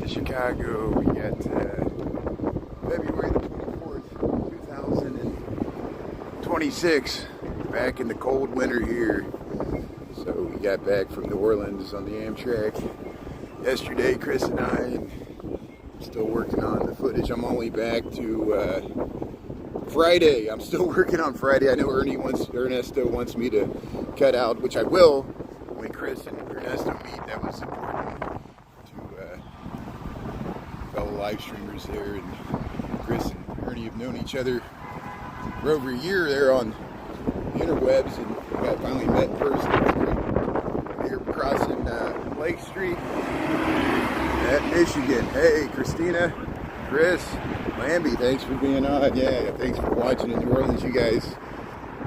to Chicago. We got February the 24th, 2026. Back in the cold winter here. So we got back from New Orleans on the Amtrak yesterday, Chris and I, and still working on the footage. I'm only back to Friday. I'm still working on Friday. I know Ernesto wants me to cut out, which I will when Chris and Ernesto meet. That was important to fellow live streamers there. And Chris and Ernie have known each other for over a year there on the interwebs, and got finally met in person. Here crossing Lake Street at Michigan. Hey, Christina, Chris, Lambie, thanks for being on. Yeah, thanks for watching in New Orleans. You guys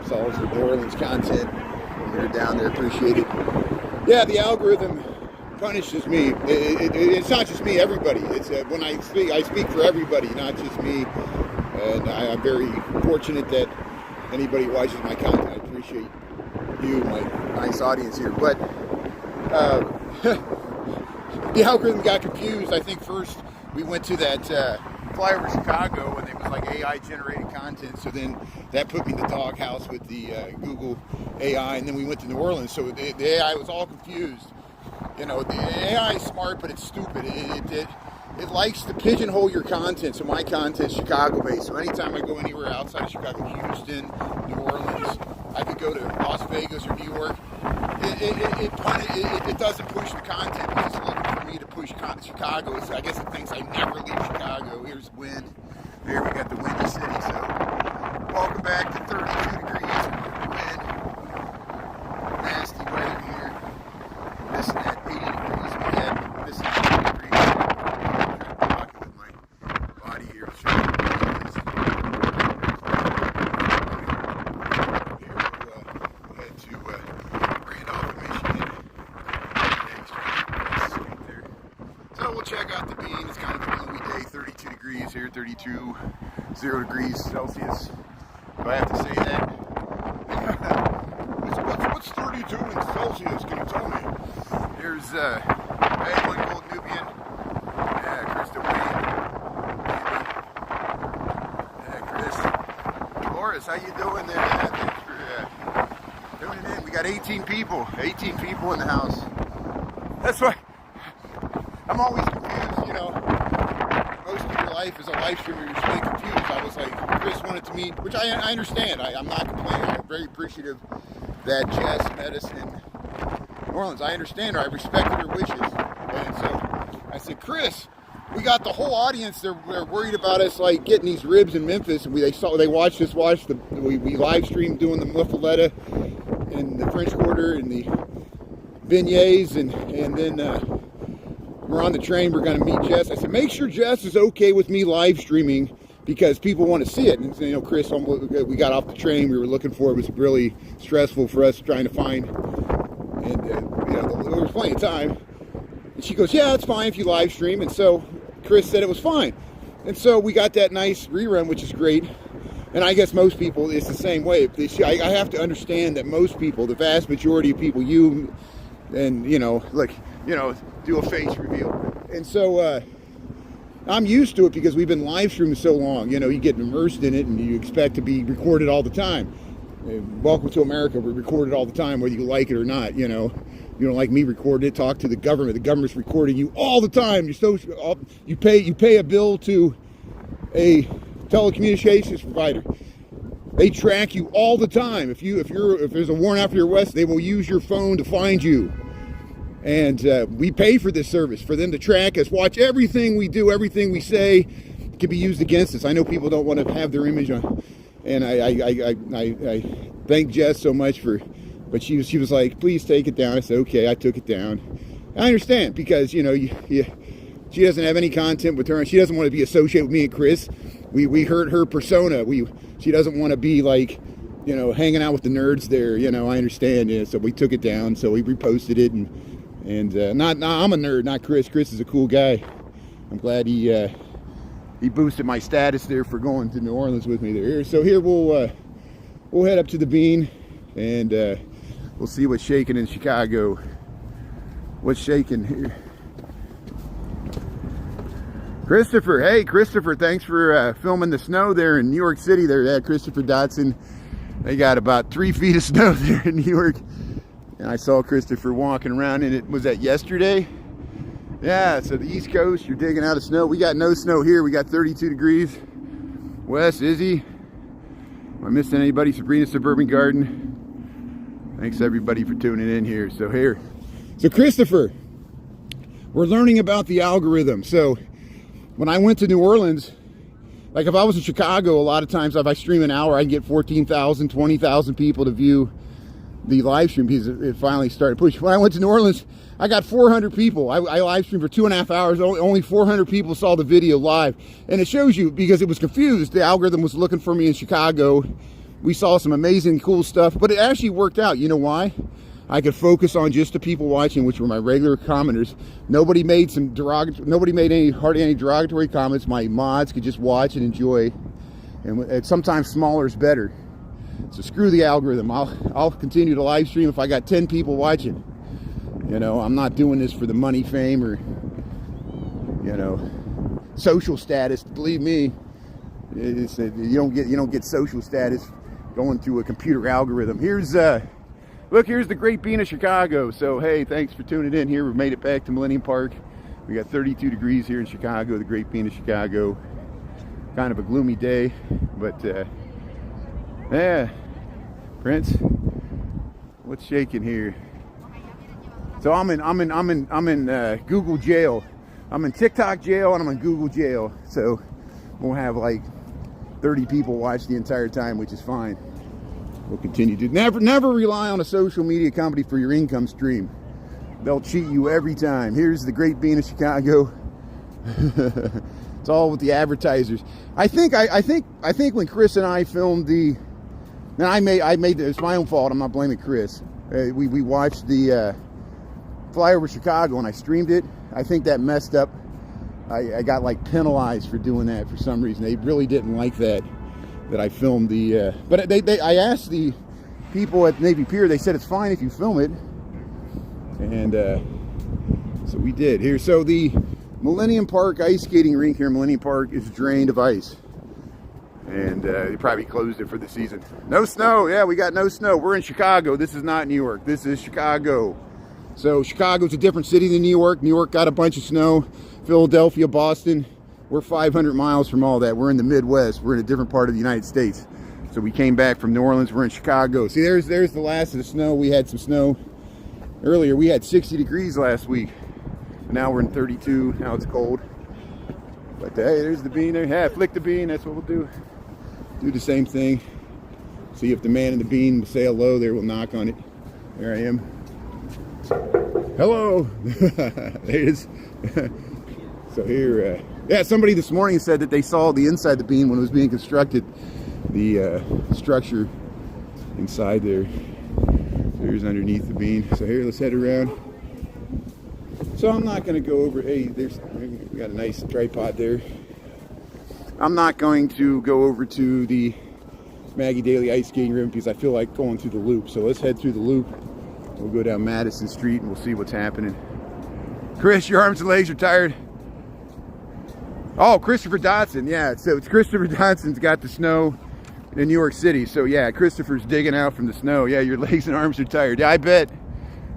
saw some New Orleans content when you're down there. Appreciate it. Yeah, the algorithm punishes me. It's not just me, everybody. It's when I speak for everybody, not just me. And I'm very fortunate that anybody watches my content. I appreciate you, my nice audience here. But the algorithm got confused. I think first we went to that flyover Chicago, and it was like AI generated content. So then that put me in the doghouse with the Google AI, and then we went to New Orleans. So the AI was all confused. You know, the AI is smart, but it's stupid. It likes to pigeonhole your content. So my content's Chicago-based. So anytime I go anywhere outside of Chicago, Houston, New Orleans, I could go to Las Vegas or New York. It doesn't push the content because it's looking for me to push Chicago. So I guess it thinks I never leave Chicago. Here's wind. There we got the windy city. So welcome back to 32 degrees wind. Nasty weather here. Missing that 80 degrees we had. Missing 80 degrees. I'm talking with my body here. Check out the bean. It's kind of a gloomy day. 32 degrees here, 32, 0 degrees Celsius. Do I have to say that? what's 32 in Celsius? Can you tell me? Here's Edwin Gold Nubian. Yeah, Krista Wayne. Yeah, Chris. Boris, how you doing there? Yeah, thanks for tuning in. We got 18 people. 18 people in the house. That's why I'm always confused, you know. Most of your life as a live streamer, you're really confused. I was like, Chris wanted to meet, which I understand. I'm not complaining. I'm very appreciative that Jess met us in New Orleans. I understand her. I respected her wishes. And so I said, Chris, we got the whole audience. They're worried about us like getting these ribs in Memphis. And they watched us we live streamed doing the muffaletta and the French Quarter and the beignets and then we're on the train. We're going to meet Jess. I said, make sure Jess is okay with me live streaming because people want to see it. And you know, Chris, we got off the train. We were looking for it. It was really stressful for us trying to find. And you know, there was plenty of time. And she goes, yeah, it's fine if you live stream. And so Chris said it was fine. And so we got that nice rerun, which is great. And I guess most people, it's the same way. I have to understand that most people, the vast majority of people, you and you know, like, you know, do a face reveal. And so I'm used to it because we've been live streaming so long. You know, you get immersed in it and you expect to be recorded all the time. Welcome to America. We're recorded all the time, whether you like it or not. You know, you don't like me recording it, talk to the government. The government's recording you all the time. You pay a bill to a telecommunications provider. They track you all the time. If there's a warrant out for your arrest, they will use your phone to find you. And we pay for this service, for them to track us, watch everything we do, everything we say can be used against us. I know people don't want to have their image on, and I thank Jess so much but she was like, please take it down. I said, okay, I took it down. I understand because, you know, she doesn't have any content with her, and she doesn't want to be associated with me and Chris. We hurt her persona. She doesn't want to be like, you know, hanging out with the nerds there. You know, I understand. Yeah, so we took it down. So we reposted it, and I'm a nerd, not Chris. Chris is a cool guy. I'm glad he boosted my status there for going to New Orleans with me there. So here we'll head up to the Bean, and we'll see what's shaking in Chicago. What's shaking here? Christopher, hey Christopher, thanks for filming the snow there in New York City. There, yeah, Christopher Dotson. They got about 3 feet of snow there in New York. And I saw Christopher walking around in it. Was that yesterday? Yeah, so the East Coast, you're digging out of snow. We got no snow here. We got 32 degrees. Wes, Izzy. Am I missing anybody? Sabrina Suburban Garden. Thanks everybody for tuning in here. So Christopher, we're learning about the algorithm. So when I went to New Orleans, like if I was in Chicago, a lot of times if I stream an hour, I can get 14,000, 20,000 people to view the live stream because it finally started pushing. When I went to New Orleans, I got 400 people. I live streamed for 2.5 hours. Only 400 people saw the video live. And it shows you, because it was confused, the algorithm was looking for me in Chicago. We saw some amazing, cool stuff, but it actually worked out. You know why? I could focus on just the people watching, which were my regular commenters. Nobody made hardly any derogatory comments. My mods could just watch and enjoy. And sometimes smaller is better. So screw the algorithm. I'll continue to live stream if I got 10 people watching. You know, I'm not doing this for the money, fame, or, you know, social status. Believe me, you don't get social status going through a computer algorithm. Here's look, here's the Great Bean of Chicago. So hey, thanks for tuning in here. We've made it back to Millennium Park. We got 32 degrees here in Chicago, the Great Bean of Chicago. Kind of a gloomy day, but yeah, Prince, what's shaking here? So I'm in Google jail. I'm in TikTok jail and I'm in Google jail. So we'll have like 30 people watch the entire time, which is fine. We'll continue to never rely on a social media company for your income stream. They'll cheat you every time. Here's the Great Bean of Chicago. It's all with the advertisers. I think when Chris and I filmed it's my own fault. I'm not blaming Chris. We watched the Flyover Chicago and I streamed it. I think that messed up. I got like penalized for doing that for some reason. They really didn't like that I filmed the but I asked the people at Navy Pier. They said it's fine if you film it, and so we did. Here, so the Millennium Park ice skating rink here in Millennium Park is drained of ice, and they probably closed it for the season. No snow. Yeah, we got no snow. We're in Chicago. This is not New York. This is Chicago. So Chicago's a different city than New York. New York got a bunch of snow. Philadelphia, Boston, we're 500 miles from all that. We're in the Midwest. We're in a different part of the United States. So we came back from New Orleans. We're in Chicago. See, there's the last of the snow. We had some snow earlier. We had 60 degrees last week. And now we're in 32. Now it's cold. But hey, there's the bean there. Yeah, flick the bean. That's what we'll do. Do the same thing. See if the man in the bean will say hello there. We'll knock on it. There I am. Hello. There it is. So here, yeah, somebody this morning said that they saw the inside the bean when it was being constructed. The structure inside there. There's underneath the bean. So here, let's head around. So I'm not going to go over. Hey, we got a nice tripod there. I'm not going to go over to the Maggie Daly ice skating rink because I feel like going through the loop. So let's head through the loop. We'll go down Madison Street and we'll see what's happening. Chris, your arms and legs are tired. Oh, Christopher Dotson, yeah. So it's Christopher Dotson's got the snow in New York City. So yeah, Christopher's digging out from the snow. Yeah, your legs and arms are tired. Yeah, I bet.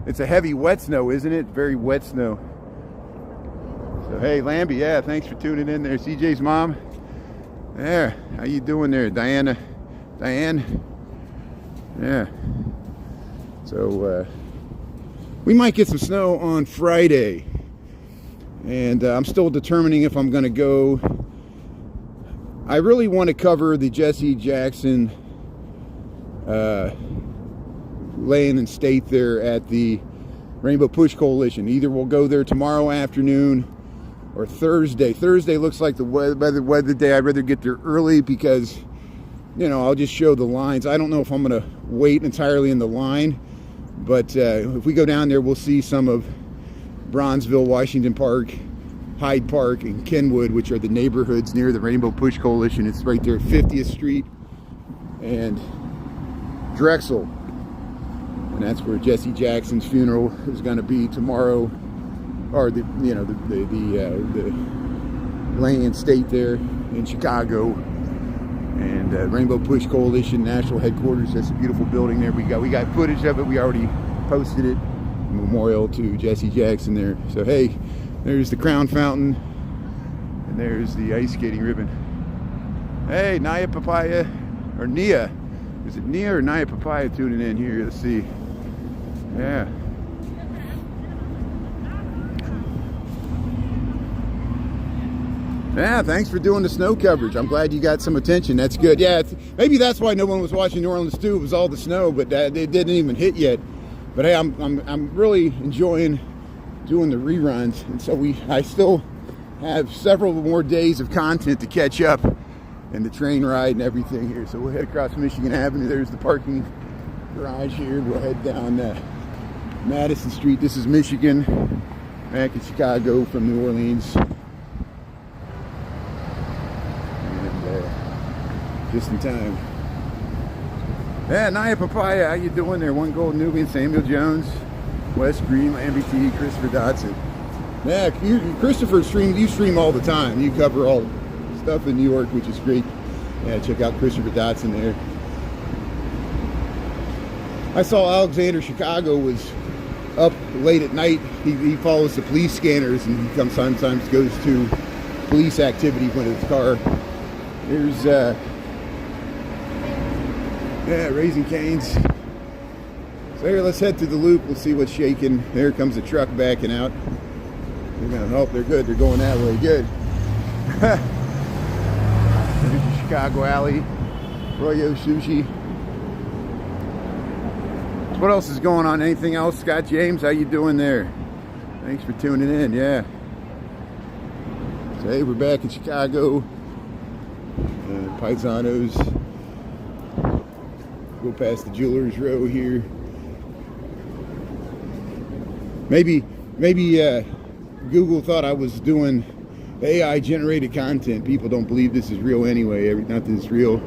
It's a heavy wet snow, isn't it? Very wet snow. So hey, Lambie, yeah, thanks for tuning in there. CJ's mom. There, how you doing there, Diane? Yeah. So we might get some snow on Friday. And I'm still determining if I'm going to go. I really want to cover the Jesse Jackson laying in state there at the Rainbow Push Coalition. Either we'll go there tomorrow afternoon or Thursday. Thursday looks like the weather day. I'd rather get there early because, you know, I'll just show the lines. I don't know if I'm going to wait entirely in the line, but if we go down there, we'll see some of Bronzeville, Washington Park, Hyde Park, and Kenwood, which are the neighborhoods near the Rainbow Push Coalition. It's right there at 50th Street and Drexel. And that's where Jesse Jackson's funeral is going to be tomorrow, or the land state there in Chicago. And Rainbow Push Coalition National Headquarters. That's a beautiful building there. We got footage of it. We already posted it. Memorial to Jesse Jackson there. So hey, there's the Crown Fountain, and there's the ice skating ribbon. Hey, Naya Papaya, or Nia. Is it Nia or Naya Papaya tuning in here? Let's see. Yeah. Yeah, thanks for doing the snow coverage. I'm glad you got some attention. That's good. Yeah, maybe that's why no one was watching New Orleans too. It was all the snow, but it didn't even hit yet. But hey, I'm really enjoying doing the reruns, and so I still have several more days of content to catch up, and the train ride and everything here. So we'll head across Michigan Avenue. There's the parking garage here. We'll head down Madison Street. This is Michigan, back in Chicago from New Orleans. Just in time. Yeah, Naya Papaya, how you doing there? One Gold Nubian, Samuel Jones, Wes Green, Lamby T, Christopher Dotson. Yeah, Christopher you stream all the time. You cover all stuff in New York, which is great. Yeah, check out Christopher Dotson there. I saw Alexander Chicago was up late at night. He follows the police scanners, and he sometimes goes to police activity when his car. There's yeah, Raising Cane's. So here, let's head to the loop. We'll see what's shaking. There comes the truck backing out. They're gonna help. They're good. They're going that way. Good. There's the Chicago Alley. Royo Sushi. So what else is going on? Anything else? Scott James, how you doing there? Thanks for tuning in. Yeah. So hey, we're back in Chicago. Paisanos. Go past the Jewelers Row here. Maybe Google thought I was doing AI generated content. People don't believe this is real anyway. Nothing's real.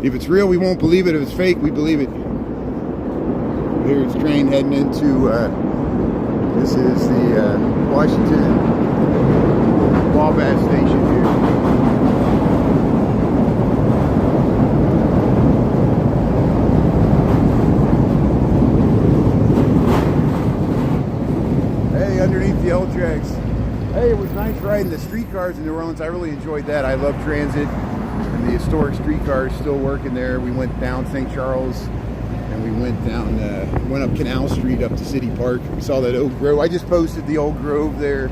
If it's real, we won't believe it. If it's fake, we believe it. Here's train heading into this is the Washington Wabash station here. Underneath the L tracks. Hey, it was nice riding the streetcars in New Orleans. I really enjoyed that. I love transit, and the historic streetcars still working there. We went down St. Charles, and we went up Canal Street up to City Park. We saw that Oak Grove. I just posted the Old Grove there.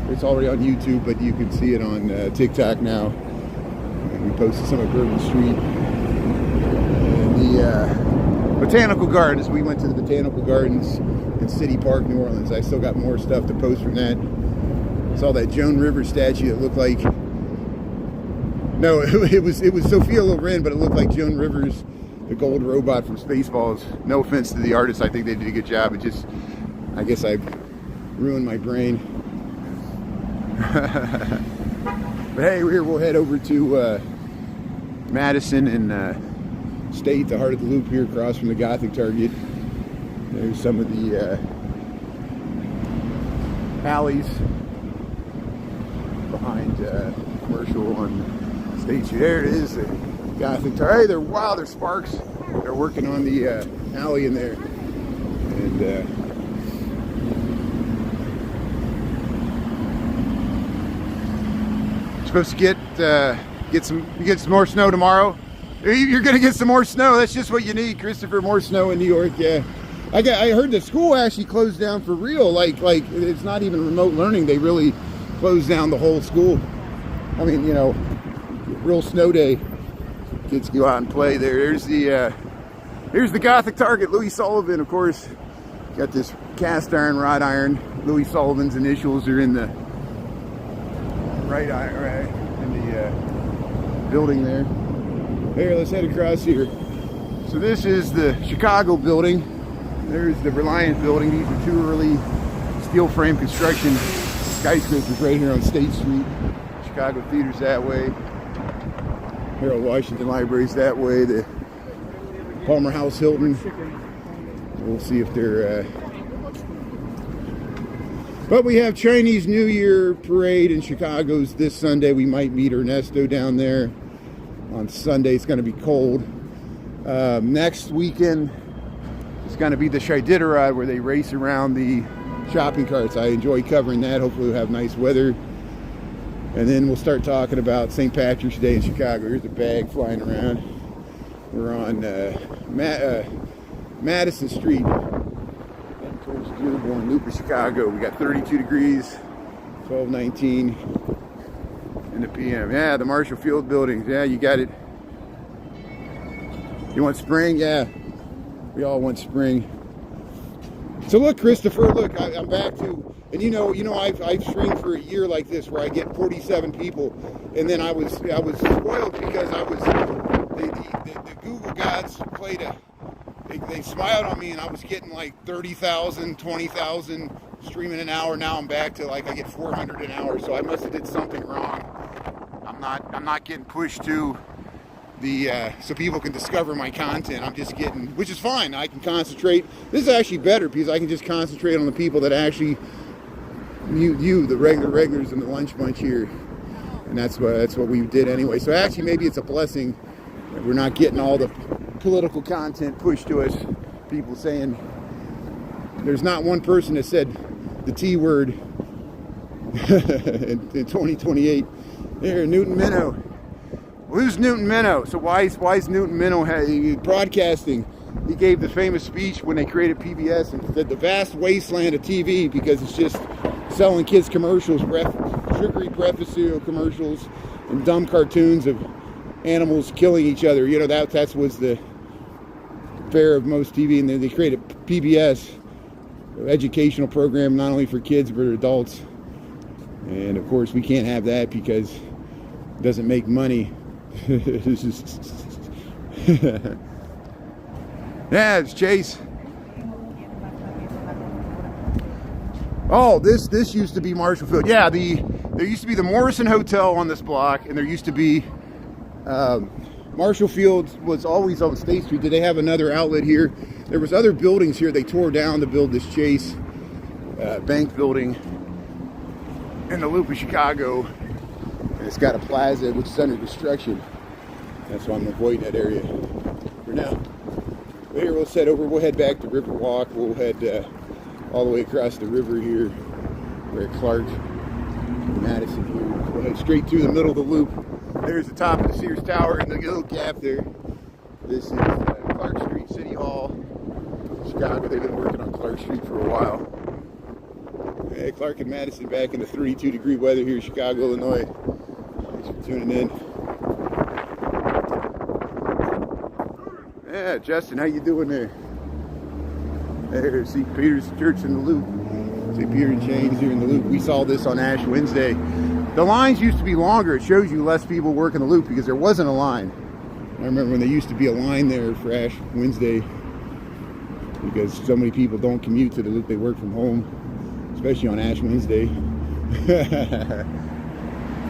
It's already on YouTube, but you can see it on TikTok now. And we posted some of Bourbon Street and the Botanical Gardens. We went to the Botanical Gardens in City Park, New Orleans. I still got more stuff to post from that. Saw that Joan Rivers statue. It looked like, no, it was Sophia Loren, but it looked like Joan Rivers, the gold robot from Spaceballs. No offense to the artist, I think they did a good job. It just, I guess I ruined my brain. But hey, we'll head over to Madison and State, the heart of the loop here, across from the Gothic Target. There's some of the alleys behind commercial on State Street. There it is, the Gothic Target. Hey, they're sparks. They're working on the alley in there, and supposed to get some more snow tomorrow. You're gonna get some more snow. That's just what you need, Christopher. More snow in New York. Yeah. I heard the school actually closed down for real. Like it's not even remote learning. They really closed down the whole school. I mean, you know, real snow day. Kids go out and play there. Here's the Gothic Target. Louis Sullivan, of course. Got this cast iron, wrought iron. Louis Sullivan's initials are in the right in the building there. Here, let's head across here. So this is the Chicago building. There's the Reliant building. These are two early steel frame construction skyscrapers right here on State Street. Chicago Theater's that way. Harold Washington Library's that way. The Palmer House Hilton. We'll see if they're But we have Chinese New Year parade in Chicago's this Sunday. We might meet Ernesto down there on Sunday. It's going to be cold. Next weekend it's going to be the Shiditarod, where they race around the shopping carts. I enjoy covering that. Hopefully we'll have nice weather. And then we'll start talking about St. Patrick's Day in Chicago. Here's a bag flying around. We're on Madison Street, heading towards Dearborn Loop of Chicago. We got 32 degrees, 12:19 in the PM. Yeah, the Marshall Field buildings. Yeah, you got it. You want spring? Yeah, we all want spring. So look, Christopher, look, I'm back to, and you know, I've streamed for a year like this where I get 47 people, and then I was spoiled because the Google gods played they smiled on me, and I was getting like 30,000, 20,000 streaming an hour. Now I'm back to like I get 400 an hour, so I must have did something wrong. I'm not getting pushed to the so people can discover my content. I'm just getting, which is fine. I can concentrate. This is actually better because I can just concentrate on the people that actually the regulars in the lunch bunch here, and that's what we did anyway. So actually, maybe it's a blessing that we're not getting all the political content pushed to us. People saying, there's not one person that said the T word in 2028. There, Newton Minnow. Who's Newton Minnow? So why is Newton Minnow broadcasting? He gave the famous speech when they created PBS and said the vast wasteland of TV, because it's just selling kids commercials, sugary breakfast cereal commercials, and dumb cartoons of animals killing each other. You know, that was the fare of most TV, and then they created PBS, educational program not only for kids but adults. And of course we can't have that because it doesn't make money. It's just yeah, it's Chase. Oh, this used to be Marshall Field. Yeah, there used to be the Morrison Hotel on this block, and there used to be Marshall Field was always on State Street. Did they have another outlet here? There was other buildings here they tore down to build this Chase bank building in the Loop of Chicago. And it's got a plaza which is under construction. That's why I'm avoiding that area for now. But here we'll head back to Riverwalk. We'll head all the way across the river here. We're at Clark, Madison here. We'll head straight through the middle of the loop. There's the top of the Sears Tower and the little gap there. This is Clark Street, City Hall, Chicago. They've been working on Clark Street for a while. Hey, Clark and Madison back in the 32-degree weather here in Chicago, Illinois. Thanks for tuning in. Yeah, Justin, how you doing there? There, St. Peter's Church in the Loop. St. Peter and James here in the Loop. We saw this on Ash Wednesday. The lines used to be longer. It shows you less people work in the Loop because there wasn't a line. I remember when there used to be a line there for Ash Wednesday because so many people don't commute to the Loop. They work from home, especially on Ash Wednesday.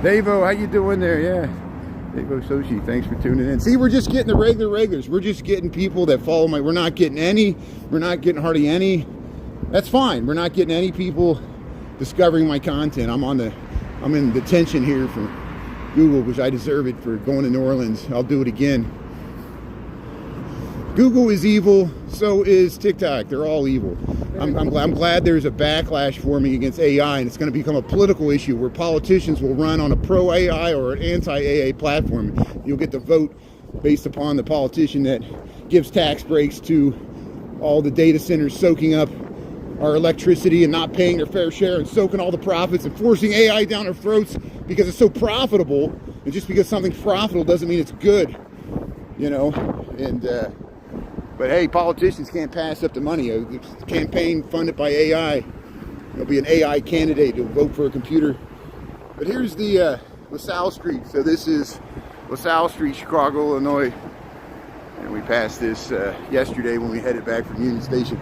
Davo, how you doing there? Yeah. Davo Soshi, thanks for tuning in. See, we're just getting the regulars. We're just getting people that follow we're not getting hardly any. That's fine. We're not getting any people discovering my content. I'm in detention here from Google, which I deserve it for going to New Orleans. I'll do it again. Google is evil, so is TikTok. They're all evil. I'm glad there's a backlash forming against AI, and it's going to become a political issue where politicians will run on a pro-AI or an anti-AI platform. You'll get the vote based upon the politician that gives tax breaks to all the data centers soaking up our electricity and not paying their fair share and soaking all the profits and forcing AI down our throats because it's so profitable. And just because something's profitable doesn't mean it's good, you know. And but hey, politicians can't pass up the money. A campaign funded by AI, there'll be an AI candidate who'll vote for a computer. But here's the LaSalle Street. So this is LaSalle Street, Chicago, Illinois. And we passed this yesterday when we headed back from Union Station.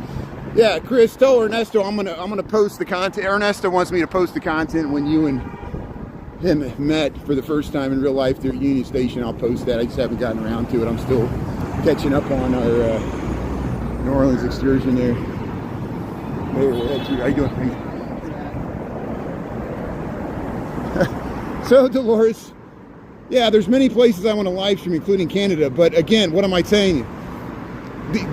Yeah, Chris, tell Ernesto I'm gonna post the content. Ernesto wants me to post the content when you and him met for the first time in real life there at Union Station. I'll post that. I just haven't gotten around to it. I'm still catching up on our New Orleans excursion there. Hey, how you doing? So Dolores, yeah, there's many places I want to live stream, including Canada. But again, what am I telling you?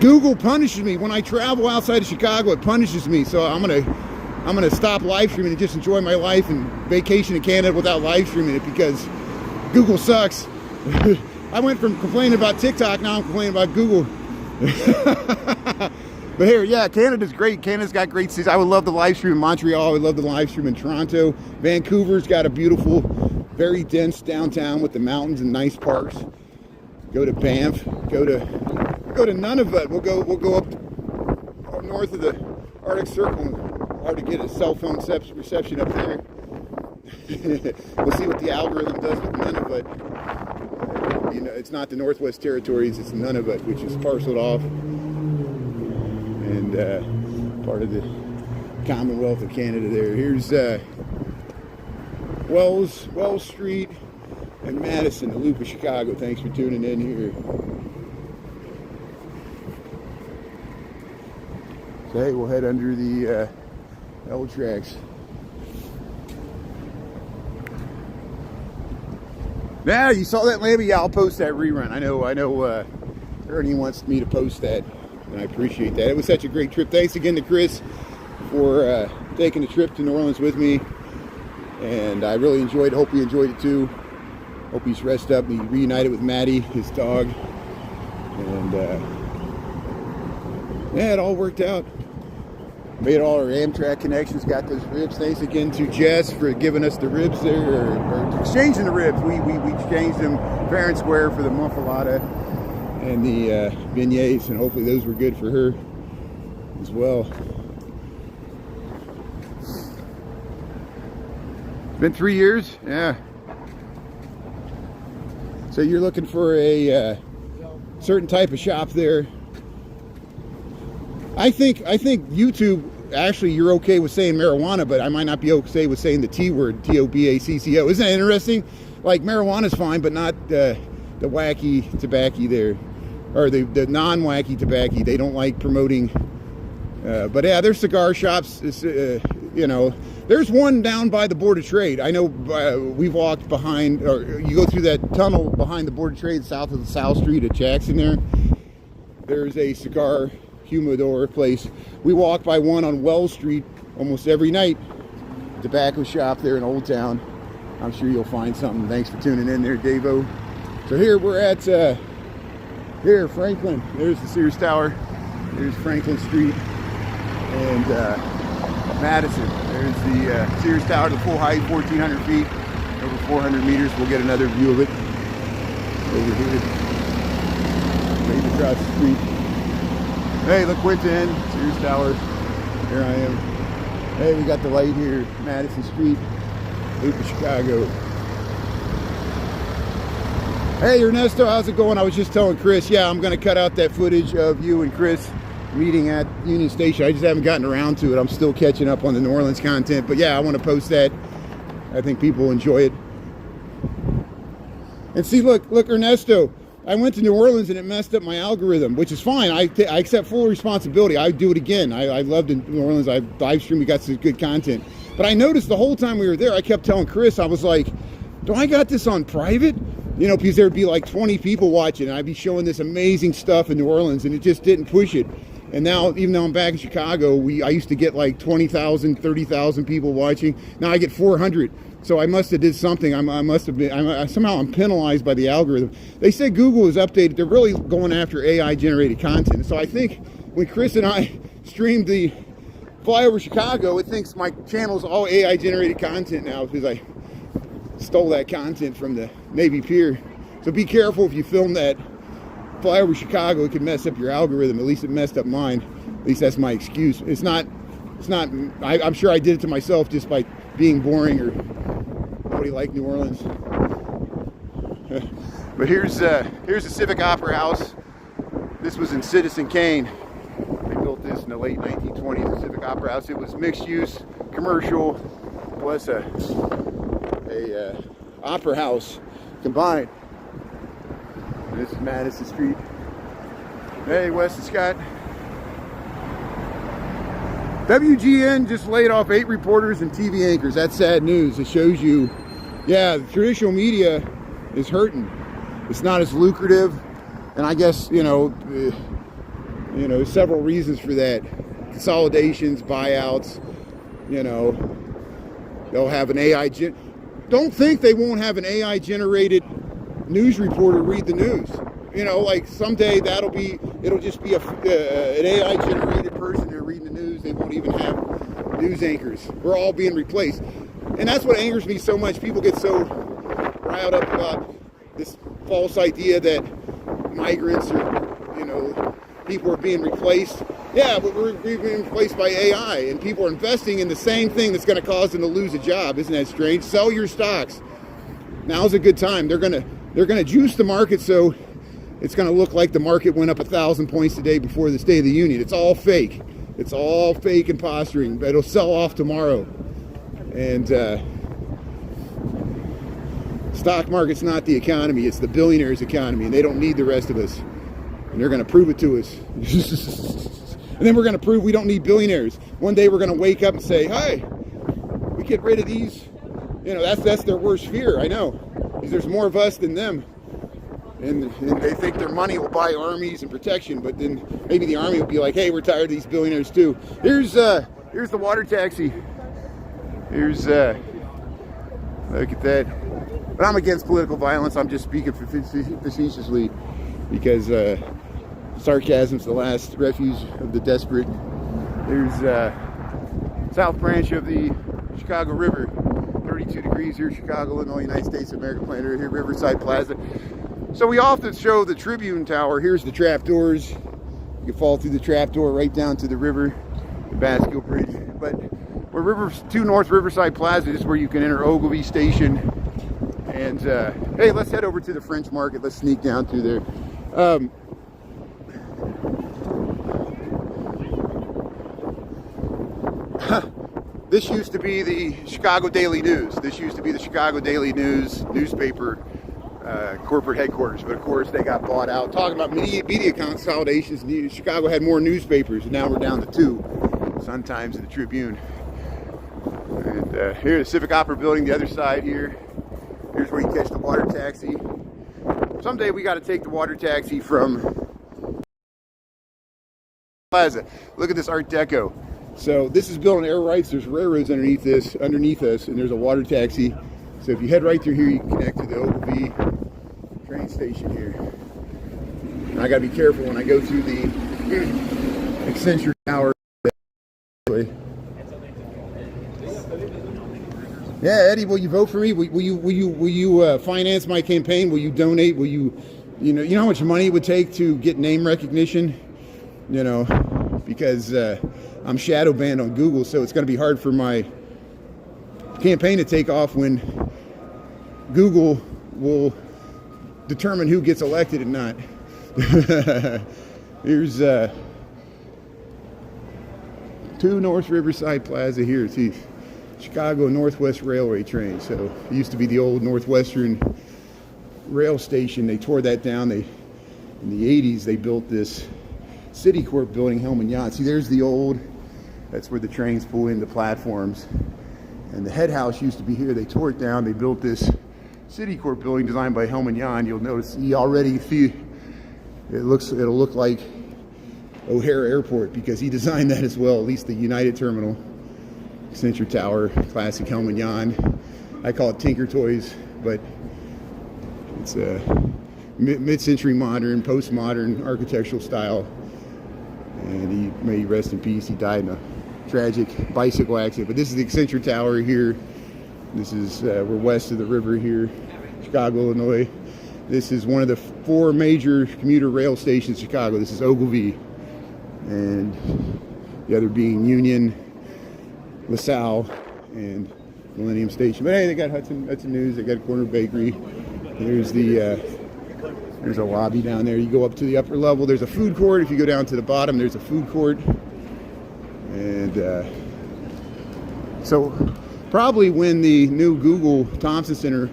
Google punishes me when I travel outside of Chicago. It punishes me, so I'm gonna stop live streaming and just enjoy my life and vacation in Canada without live streaming it, because Google sucks. I went from complaining about TikTok, now I'm complaining about Google. But here, yeah, Canada's great. Canada's got great cities. I would love to live stream in Montreal. I would love to live stream in Toronto. Vancouver's got a beautiful, very dense downtown with the mountains and nice parks. Go to Banff. Go to Nunavut. We'll go up north of the Arctic Circle. Hard to get a cell phone reception up there. We'll see what the algorithm does with Nunavut. You know, it's not the Northwest Territories, it's Nunavut, which is parceled off and part of the Commonwealth of Canada there. Here's Wells Street and Madison, the Loop of Chicago. Thanks for tuning in here. So hey, we'll head under the L tracks. Yeah, you saw that, Lamby? Yeah, I'll post that rerun. I know Ernie wants me to post that, and I appreciate that. It was such a great trip. Thanks again to Chris for taking the trip to New Orleans with me, and I really enjoyed it. Hope you enjoyed it too. Hope he's rested up. He reunited with Maddie, his dog, and yeah, it all worked out. Made all our Amtrak connections, got those ribs. Thanks again to Jess for giving us the ribs there, or exchanging the ribs. We exchanged them fair and square for the muffalata and the beignets, and hopefully those were good for her as well. It's been 3 years, yeah. So you're looking for a certain type of shop there. I think YouTube, actually, you're okay with saying marijuana, but I might not be okay with saying the T word, Tobacco. Isn't that interesting? Like, marijuana's fine, but not the wacky tobacco there, or the non-wacky tobacco. They don't like promoting. But yeah, there's cigar shops. You know, there's one down by the Board of Trade. I know we've walked behind, or you go through that tunnel behind the Board of Trade, south of the South Street at Jackson there. There's a cigar humidor place. We walk by one on Wells Street almost every night. Tobacco shop there in Old Town. I'm sure you'll find something. Thanks for tuning in there, Davo. So here we're at here, Franklin. There's the Sears Tower. There's Franklin Street and Madison. There's the Sears Tower, the full height, 1,400 feet, over 400 meters. We'll get another view of it over here. Right across the street. Hey, look, Quinton, Sears Tower. Here I am. Hey, we got the light here, Madison Street, Loop of Chicago. Hey, Ernesto, how's it going? I was just telling Chris, yeah, I'm going to cut out that footage of you and Chris meeting at Union Station. I just haven't gotten around to it. I'm still catching up on the New Orleans content. But yeah, I want to post that. I think people enjoy it. And see, look, Ernesto. I went to New Orleans and it messed up my algorithm, which is fine. I accept full responsibility. I do it again. I loved in New Orleans. I live streamed. We got some good content. But I noticed the whole time we were there, I kept telling Chris, I was like, do I got this on private? You know, because there would be like 20 people watching, and I'd be showing this amazing stuff in New Orleans, and it just didn't push it. And now, even though I'm back in Chicago, I used to get like 20,000, 30,000 people watching. Now I get 400. So I must have did something. Somehow I'm penalized by the algorithm. They say Google is updated. They're really going after AI generated content. So I think when Chris and I streamed the Flyover Chicago, it thinks my channel's all AI generated content now because I stole that content from the Navy Pier. So be careful if you film that Flyover Chicago. It could mess up your algorithm. At least it messed up mine. At least that's my excuse. It's not. I'm sure I did it to myself just by being boring or nobody liked New Orleans. But here's the Civic Opera House. This was in Citizen Kane. They built this in the late 1920s, the Civic Opera House. It was mixed use, commercial, plus a opera house combined. And this is Madison Street. Hey, Weston Scott. WGN just laid off 8 reporters and TV anchors. That's sad news. It shows you Yeah, the traditional media is hurting. It's not as lucrative, and I guess there's several reasons for that. Consolidations, buyouts. They'll have an AI. Don't think they won't have an AI generated news reporter read the news. Like someday it'll just be an AI generated person there reading the news. They won't even have news anchors. We're all being replaced. And that's what angers me so much. People get so riled up about this false idea that migrants or, people are being replaced. Yeah, but we're being replaced by AI, and people are investing in the same thing that's going to cause them to lose a job. Isn't that strange? Sell your stocks. Now's a good time. They're gonna juice the market so it's going to look like the market went up 1,000 points today before the State of the Union. It's all fake. It's all fake and posturing, but it'll sell off tomorrow. And stock market's not the economy. It's the billionaires' economy, and they don't need the rest of us. And they're going to prove it to us. And then we're going to prove we don't need billionaires. One day we're going to wake up and say, hey, we get rid of these. That's their worst fear, I know. Because there's more of us than them. And they think their money will buy armies and protection, but then maybe the army will be like, hey, we're tired of these billionaires too. Here's the water taxi. Here's, look at that. But I'm against political violence. I'm just speaking facetiously because sarcasm's the last refuge of the desperate. There's South Branch of the Chicago River. 32 degrees here, Chicago, Illinois, United States of America, planet here, Riverside Plaza. So we often show the Tribune Tower. Here's the trapdoors. You can fall through the trapdoor right down to the river, the Basque Bridge. But we're 2 North Riverside Plaza is where you can enter Ogilvie Station. And hey, let's head over to the French Market. Let's sneak down through there. This used to be the Chicago Daily News. This used to be the Chicago Daily News newspaper corporate headquarters. But of course, they got bought out. Talking about media consolidations, Chicago had more newspapers, and now we're down to 2, Sun-Times and the Tribune. And here's the Civic Opera Building, the other side here. Here's where you catch the water taxi. Someday we got to take the water taxi from Plaza. Look at this Art Deco. So this is built on air rights. There's railroads underneath us, and there's a water taxi. So if you head right through here, you can connect to the Ogilvie train station here. And I got to be careful when I go through the Accenture Tower. Yeah, Eddie, will you vote for me? Will you finance my campaign? Will you donate? Will you know how much money it would take to get name recognition? Because I'm shadow banned on Google, so it's going to be hard for my campaign to take off when Google will determine who gets elected and not. Here's 2 North Riverside Plaza here. See, Chicago Northwest Railway train. So it used to be the old Northwestern rail station. They tore that down. In the 80s, they built this Citicorp building, Hellman Yacht. See, there's the old, that's where the trains pull into platforms. And the head house used to be here. They tore it down. They built this Citicorp building designed by Hellman Yacht. You'll notice, you already see, it'll look like O'Hare Airport because he designed that as well, at least the United Terminal. Accenture Tower, classic Hellman Yacht. I call it Tinker Toys, but it's a mid-century modern, postmodern architectural style. And he may rest in peace. He died in a tragic bicycle accident. But this is the Accenture Tower here. This is we're west of the river here, Chicago, Illinois. This is one of the 4 major commuter rail stations in Chicago. This is Ogilvie, and the other being Union, LaSalle, and Millennium Station. But hey, they got Hudson News. They got a corner bakery. There's a lobby down there. You go up to the upper level. There's a food court. If you go down to the bottom, there's a food court. And so probably when the new Google Thompson Center,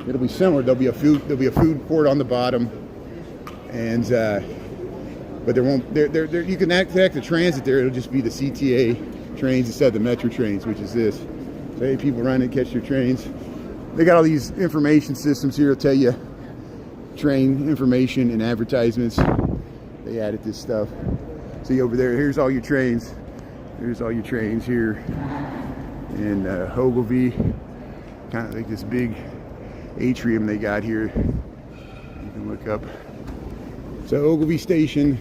it'll be similar. There'll be a food court on the bottom, and but there won't. You can connect the transit there. It'll just be the CTA trains instead of the Metro trains, which is this. So hey, people running to catch their trains. They got all these information systems here to tell you train information and advertisements. They added this stuff. See over there, here's all your trains. Here's all your trains here in Ogilvy. Kind of like this big atrium they got here. You can look up. So Ogilvy Station,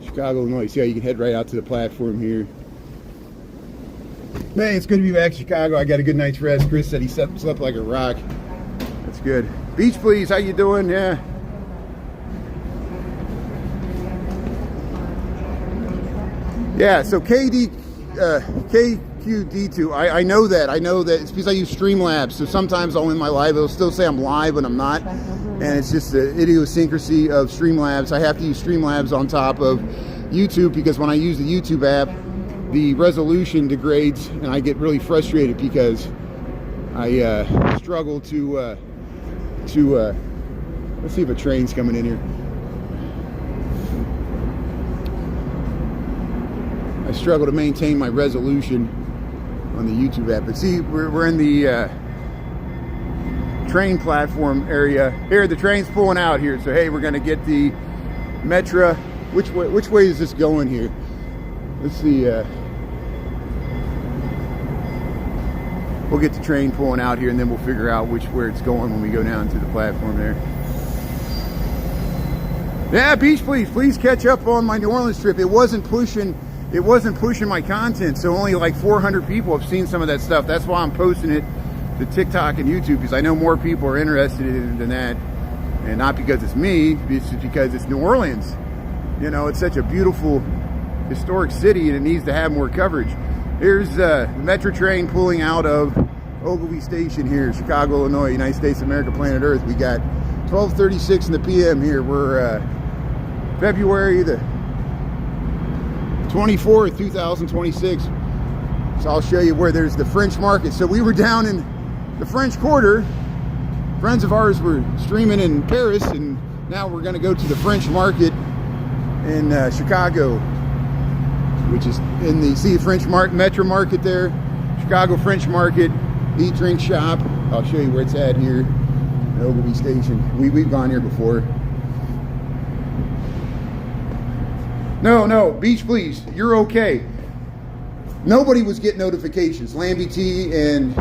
Chicago, Illinois. See how you can head right out to the platform here. Man, it's good to be back in Chicago. I got a good night's rest. Chris said he slept like a rock. That's good. Beach please, how you doing? Yeah. Yeah, so KQD2, I know that. I know that it's because I use Streamlabs. So sometimes I'll in my live, it'll still say I'm live, but I'm not. And it's just the idiosyncrasy of Streamlabs. I have to use Streamlabs on top of YouTube because when I use the YouTube app, the resolution degrades and I get really frustrated because I struggle to let's see if a train's coming in here. I struggle to maintain my resolution on the YouTube app. But see, we're in the train platform area. Here, the train's pulling out here. So hey, we're gonna get the Metra. Which way is this going here? Let's see. We'll get the train pulling out here, and then we'll figure out where it's going when we go down to the platform there. Yeah, beach please catch up on my New Orleans trip. It wasn't pushing my content, so only like 400 people have seen some of that stuff. That's why I'm posting it to TikTok and YouTube, because I know more people are interested in it than that, and not because it's me, it's because it's New Orleans. You know, it's such a beautiful historic city, and it needs to have more coverage. Here's the Metro train pulling out of Ogilvy Station here, Chicago, Illinois, United States of America, planet Earth. We got 12:36 in the PM here. We're February the 24th, 2026. So I'll show you where there's the French market. So we were down in the French Quarter. Friends of ours were streaming in Paris, and now we're going to go to the French market in Chicago, which is in the, see the French Metro market there, Chicago French market, eat, drink, shop. I'll show you where it's at here at Ogilvy Station. We've gone here before. No, beach please, you're okay. Nobody was getting notifications. Lambie T and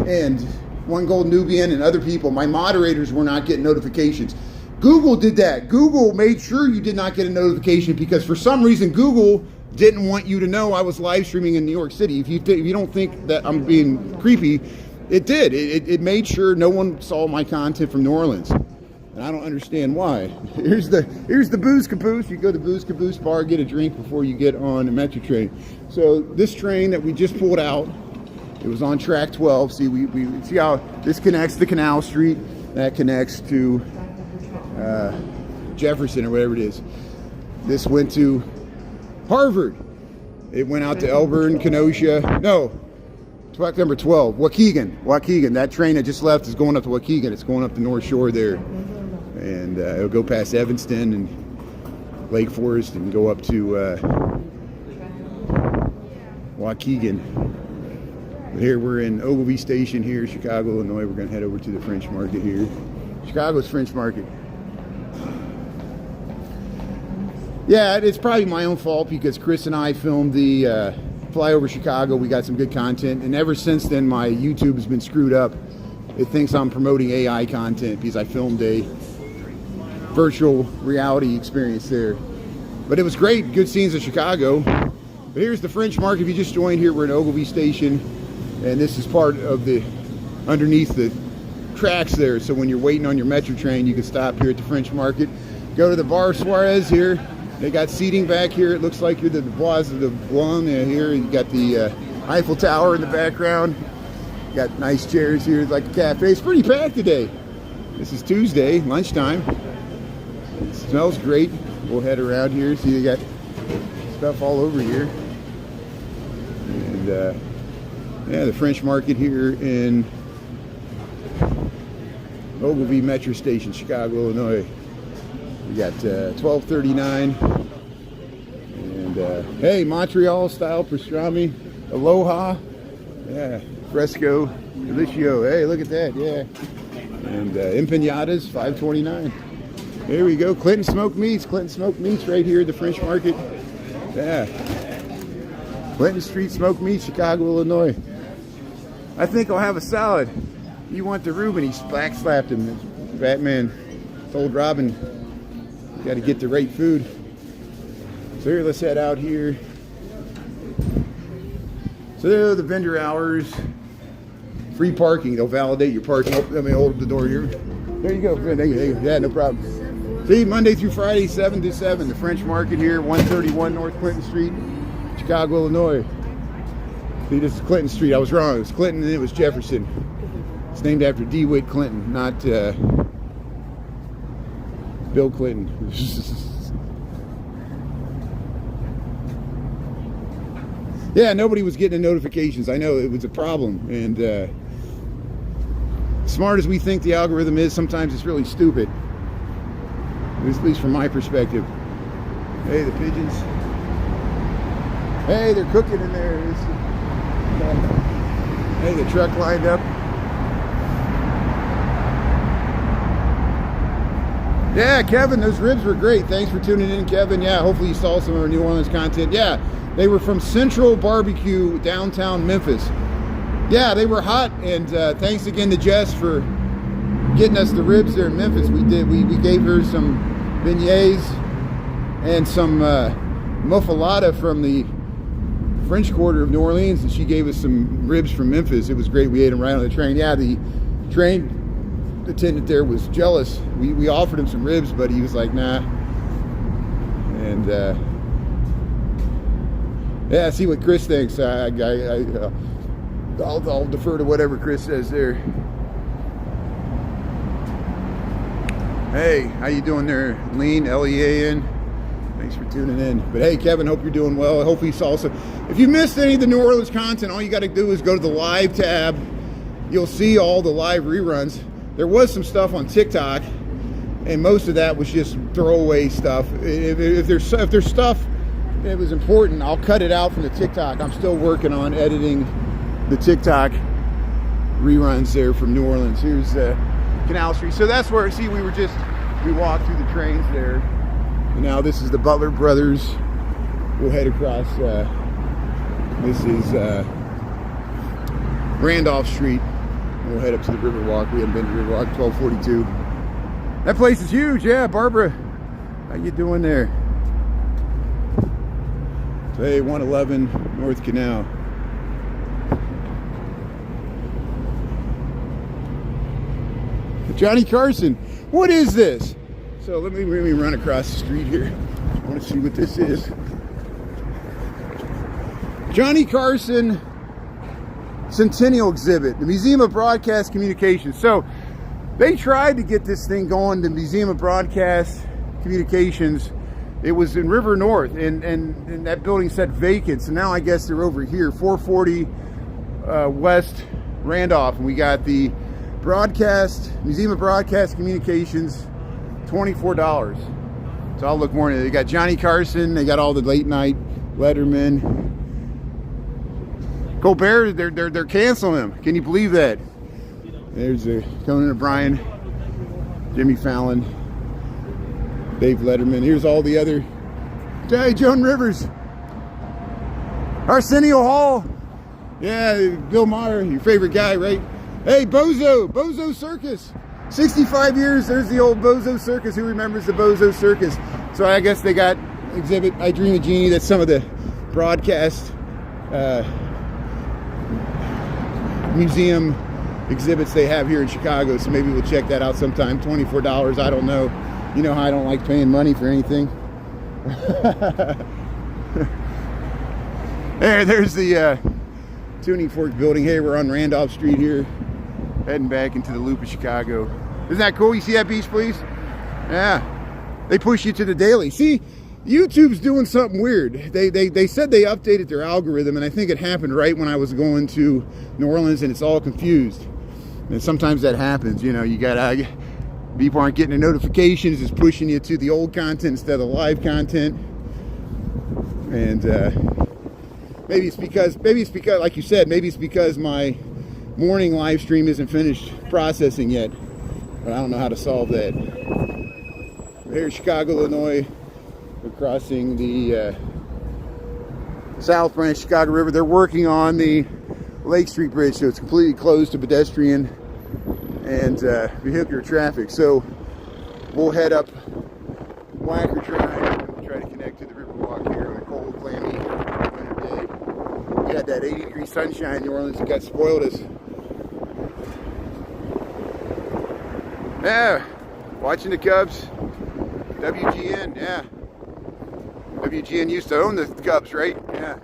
One Gold Nubian and other people, my moderators were not getting notifications. Google did that. Google made sure you did not get a notification because for some reason Google didn't want you to know I was live streaming in New York City. If you don't think that I'm being creepy, it did. It made sure no one saw my content from New Orleans. And I don't understand why. Here's the Booze Caboose. You go to Booze Caboose bar, get a drink before you get on the Metro train. So this train that we just pulled out, it was on track 12. See, we see how this connects to Canal Street. That connects to Jefferson or whatever it is. This went to Harvard. It went out to Elburn, Kenosha. No, track number 12, Waukegan. That train that just left is going up to Waukegan. It's going up the North Shore there. And it'll go past Evanston and Lake Forest and go up to Waukegan. But here we're in Ogilvy Station here, Chicago, Illinois. We're going to head over to the French market here. Chicago's French market. Yeah, it's probably my own fault because Chris and I filmed the flyover Chicago. We got some good content, and ever since then my YouTube has been screwed up. It thinks I'm promoting AI content because I filmed a virtual reality experience there. But it was great, good scenes of Chicago. But here's the French market. If you just joined here, we're in Ogilvy Station, and this is part of the underneath the tracks there. So when you're waiting on your Metro train, you can stop here at the French market. Go to the Bar Suarez here. They got seating back here. It looks like you're the Bois de Boulogne here. You got the Eiffel Tower in the background. You got nice chairs here, like a cafe. It's pretty packed today. This is Tuesday, lunchtime. It smells great. We'll head around here. See, they got stuff all over here. And yeah, the French market here in Ogilvy Metro Station, Chicago, Illinois. We got 1239. And hey, Montreal style pastrami. Aloha. Yeah, fresco. Delicioso. Hey, look at that. Yeah. And empanadas, $5.29. There we go. Clinton Smoked Meats. Clinton Smoked Meats right here at the French Market. Yeah. Clinton Street Smoked Meats, Chicago, Illinois. I think I'll have a salad. You want the Reuben? He slapped him. Batman told Robin, you got to get the right food. So here, let's head out here. So there are the vendor hours. Free parking. They'll validate your parking. Oh, let me hold the door here. There you go. There you go. Yeah, no problem. See, Monday through Friday, 7 to 7. The French Market here, 131 North Clinton Street, Chicago, Illinois. See, this is Clinton Street. I was wrong. It was Clinton and it was Jefferson. It's named after DeWitt Clinton, not Bill Clinton. Yeah, nobody was getting the notifications. I know it was a problem. And smart as we think the algorithm is, sometimes it's really stupid. At least from my perspective. Hey, the pigeons. Hey, they're cooking in there. Hey, the truck lined up. Yeah, Kevin, those ribs were great. Thanks for tuning in, Kevin. Yeah, hopefully you saw some of our New Orleans content. Yeah, they were from Central Barbecue, downtown Memphis. Yeah, they were hot, and thanks again to Jess for getting us the ribs there in Memphis. We gave her some beignets and some muffalata from the French Quarter of New Orleans, and she gave us some ribs from Memphis. It was great. We ate them right on the train. Yeah, the train attendant there was jealous. We offered him some ribs, but he was like, nah. And yeah, I see what Chris thinks. I'll defer to whatever Chris says there. Hey, how you doing there, Lean, Lean? Thanks for tuning in. But hey, Kevin, hope you're doing well. I hope you saw some. If you missed any of the New Orleans content, all you got to do is go to the live tab. You'll see all the live reruns. There was some stuff on TikTok, and most of that was just throwaway stuff. If there's stuff that was important, I'll cut it out from the TikTok. I'm still working on editing the TikTok reruns there from New Orleans. Here's Canal Street. So that's where, see, we walked through the trains there. And now this is the Butler Brothers. We'll head across, this is Randolph Street. We'll head up to the Riverwalk. We haven't been to Riverwalk, 1242. That place is huge, yeah, Barbara. How you doing there? So, hey, 111 North Canal. Johnny Carson, what is this? So let me run across the street here. I want to see what this is. Johnny Carson Centennial Exhibit, the Museum of Broadcast Communications. So they tried to get this thing going, the Museum of Broadcast Communications. It was in River North, and that building sat vacant. So now I guess they're over here, 440 West Randolph, and we got the Museum of Broadcast Communications, $24. So I'll look more into it. They got Johnny Carson, they got all the late night Letterman. Colbert, they're canceling him. Can you believe that? There's Conan O'Brien, Jimmy Fallon, Dave Letterman. Here's all the other. Hey, Joan Rivers, Arsenio Hall. Yeah, Bill Maher, your favorite guy, right? Hey, Bozo Circus. 65 years, there's the old Bozo Circus. Who remembers the Bozo Circus? So I guess they got exhibit I Dream of Jeannie. That's some of the broadcast museum exhibits they have here in Chicago. So maybe we'll check that out sometime. $24, I don't know. You know how I don't like paying money for anything. There's the Tuning Fork building. Hey, we're on Randolph Street here, heading back into the loop of Chicago. Isn't that cool? You see that beach, please? Yeah. They push you to the daily. See, YouTube's doing something weird. They said they updated their algorithm, and I think it happened right when I was going to New Orleans, and it's all confused. And sometimes that happens. You know, you got people aren't getting the notifications. It's pushing you to the old content instead of the live content. And maybe it's because, like you said, maybe it's because my morning live stream isn't finished processing yet. but I don't know how to solve that. We're here in Chicago, Illinois. We're crossing the South Branch Chicago River. They're working on the Lake Street Bridge, so it's completely closed to pedestrian and vehicular traffic. So we'll head up Whacker Drive and try to connect to the Riverwalk here on a cold, clammy winter day. We had that 80-degree sunshine in New Orleans that got spoiled us. Yeah, watching the Cubs. WGN, yeah. WGN used to own the Cubs, right? Yeah.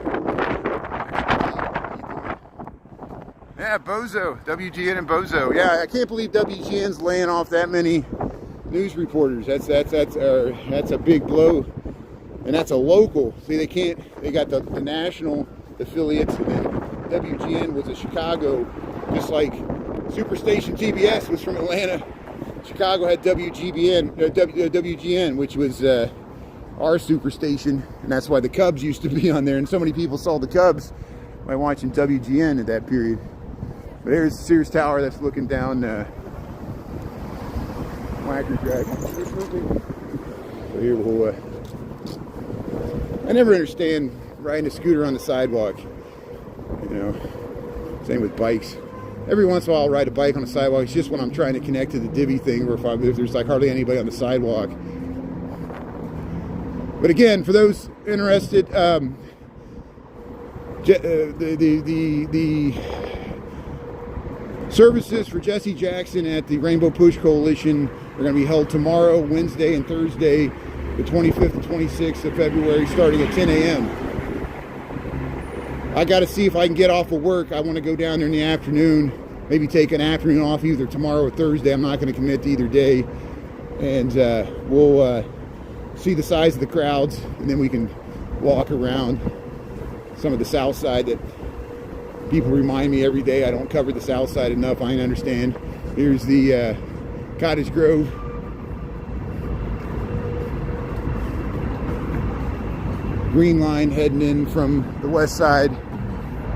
Yeah, Bozo. WGN and Bozo. Yeah, I can't believe WGN's laying off that many news reporters. That's a big blow. And that's a local. See, they can't, they got the national affiliates, and then WGN was a Chicago, just like Superstation TBS was from Atlanta. Chicago had WGN, which was our superstation, and that's why the Cubs used to be on there. And so many people saw the Cubs by watching WGN at that period. But there's the Sears Tower that's looking down Whacker Drive. So here we'll. I never understand riding a scooter on the sidewalk. You know, same with bikes. Every once in a while I'll ride a bike on the sidewalk. It's just when I'm trying to connect to the divvy thing, or if there's like hardly anybody on the sidewalk. But again, for those interested, the services for Jesse Jackson at the Rainbow Push Coalition are going to be held tomorrow, Wednesday, and Thursday, the 25th and 26th of February, starting at 10 a.m. I got to see if I can get off of work. I want to go down there in the afternoon, maybe take an afternoon off either tomorrow or Thursday. I'm not going to commit to either day. And we'll see the size of the crowds, and then we can walk around some of the south side that people remind me every day I don't cover the south side enough. I understand. Here's the Cottage Grove. Green line heading in from the west side,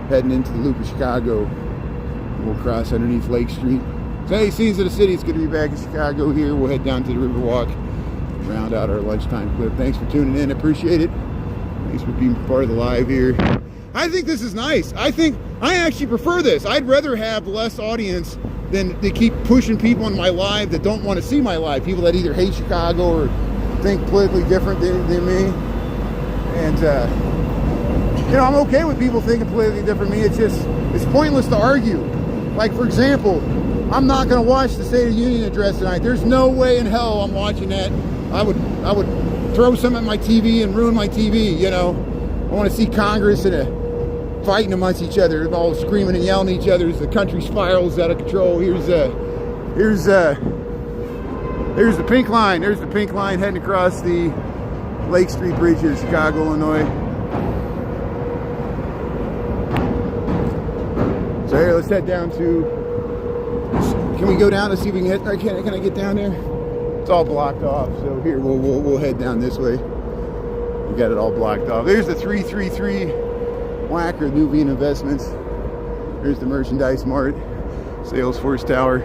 heading into the loop of Chicago. We'll cross underneath Lake Street. So hey, Scenes of the City, it's good to be back in Chicago here. We'll head down to the Riverwalk, round out our lunchtime clip. Thanks for tuning in, appreciate it. Thanks for being part of the live here. I think this is nice. I actually prefer this. I'd rather have less audience than they keep pushing people in my live that don't want to see my live. People that either hate Chicago or think politically different than me. And, you know, I'm okay with people thinking politically different from me. It's pointless to argue. Like, for example, I'm not going to watch the State of the Union address tonight. There's no way in hell I'm watching that. I would throw something at my TV and ruin my TV, you know. I want to see Congress fighting amongst each other, all screaming and yelling at each other as the country spirals out of control. Here's the pink line. There's the pink line heading across the Lake Street Bridge in Chicago, Illinois. So here, let's head down to. Can we go down to see if we can hit? Can I get down there? It's all blocked off. So here, we'll head down this way. We got it all blocked off. There's the 333 Whacker Nubian Investments. There's the Merchandise Mart, Salesforce Tower.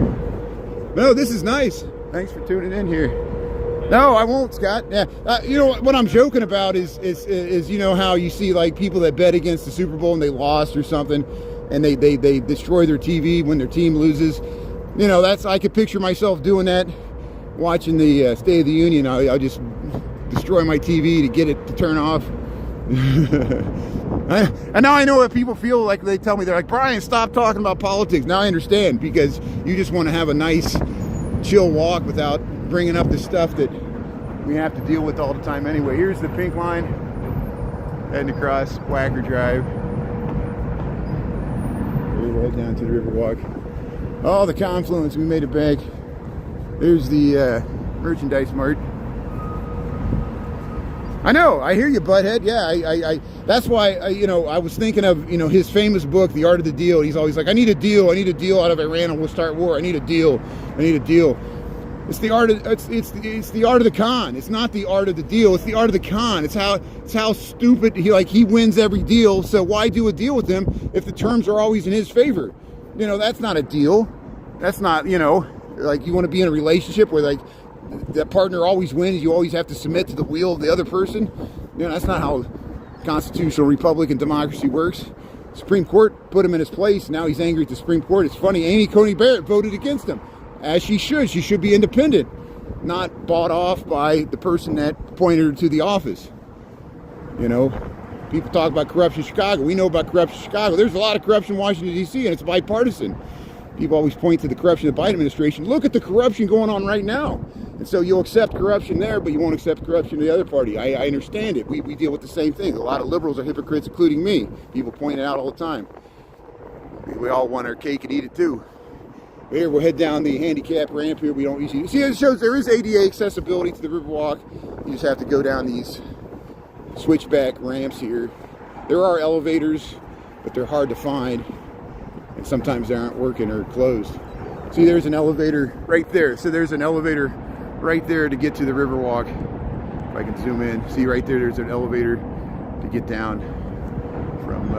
No, this is nice. Thanks for tuning in here. No, I won't, Scott. Yeah, you know what I'm joking about is you know how you see like people that bet against the Super Bowl and they lost or something, and they destroy their TV when their team loses. You know, I could picture myself doing that, watching the State of the Union. I'll just destroy my TV to get it to turn off. And now I know what people feel like. They tell me, they're like, Brian, stop talking about politics. Now I understand, because you just want to have a nice, chill walk without bringing up the stuff that we have to deal with all the time anyway. Here's the pink line heading across Whacker Drive. We'll head down to the Riverwalk. Oh, the confluence, we made it back. There's the Merchandise Mart. I know, I hear you, butthead. Yeah, I that's why, you know, I was thinking of, you know, his famous book, The Art of the Deal. He's always like, I need a deal out of Iran and we'll start war. I need a deal. It's the art of it's the art of the con. It's not the art of the deal. It's the art of the con. It's how stupid he wins every deal. So why do a deal with him if the terms are always in his favor? You know, that's not a deal. That's not, you know, Like you want to be in a relationship where like that partner always wins, you always have to submit to the will of the other person. You know, that's not how constitutional republic and democracy works. Supreme Court put him in his place. Now he's angry at the Supreme Court. It's funny, Amy Coney Barrett voted against him, as she should. She should be independent, not bought off by the person that appointed her to the office. You know, people talk about corruption in Chicago. We know about corruption in Chicago. There's a lot of corruption in Washington, D.C., and it's bipartisan. People always point to the corruption of the Biden administration. Look at the corruption going on right now. And so you'll accept corruption there, but you won't accept corruption in the other party. I understand it. We deal with the same thing. A lot of liberals are hypocrites, including me. People point it out all the time. We all want our cake and eat it too. Here, we'll head down the handicap ramp here. We don't usually... See, it shows there is ADA accessibility to the Riverwalk. You just have to go down these switchback ramps here. There are elevators, but they're hard to find. And sometimes they aren't working or closed. See, there's an elevator right there. So there's an elevator right there to get to the Riverwalk. If I can zoom in, see right there, there's an elevator to get down from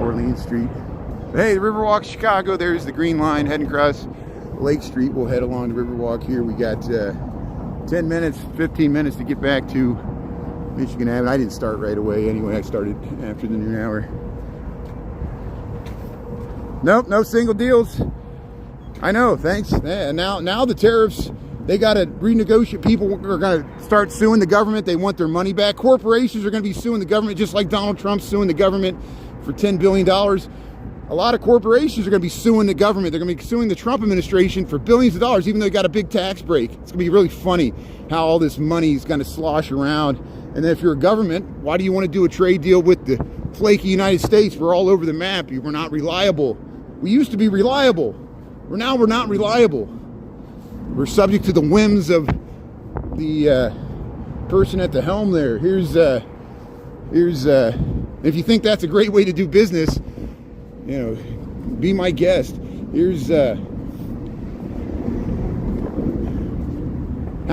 Orleans Street. But hey, the Riverwalk, Chicago, there's the green line heading across Lake Street. We'll head along the Riverwalk here. We got 10 minutes, 15 minutes to get back to Michigan Avenue. I didn't start right away anyway. I started after the noon hour. Nope, no single deals. I know, thanks. Yeah, now the tariffs, they got to renegotiate. People are going to start suing the government. They want their money back. Corporations are going to be suing the government, just like Donald Trump's suing the government for $10 billion. A lot of corporations are going to be suing the government. They're going to be suing the Trump administration for billions of dollars, even though they got a big tax break. It's going to be really funny how all this money is going to slosh around. And then if you're a government, why do you want to do a trade deal with the flaky United States? We're all over the map. We're not reliable. We used to be reliable. We're not reliable. We're subject to the whims of the person at the helm there. Here's if you think that's a great way to do business, you know, be my guest. Here's how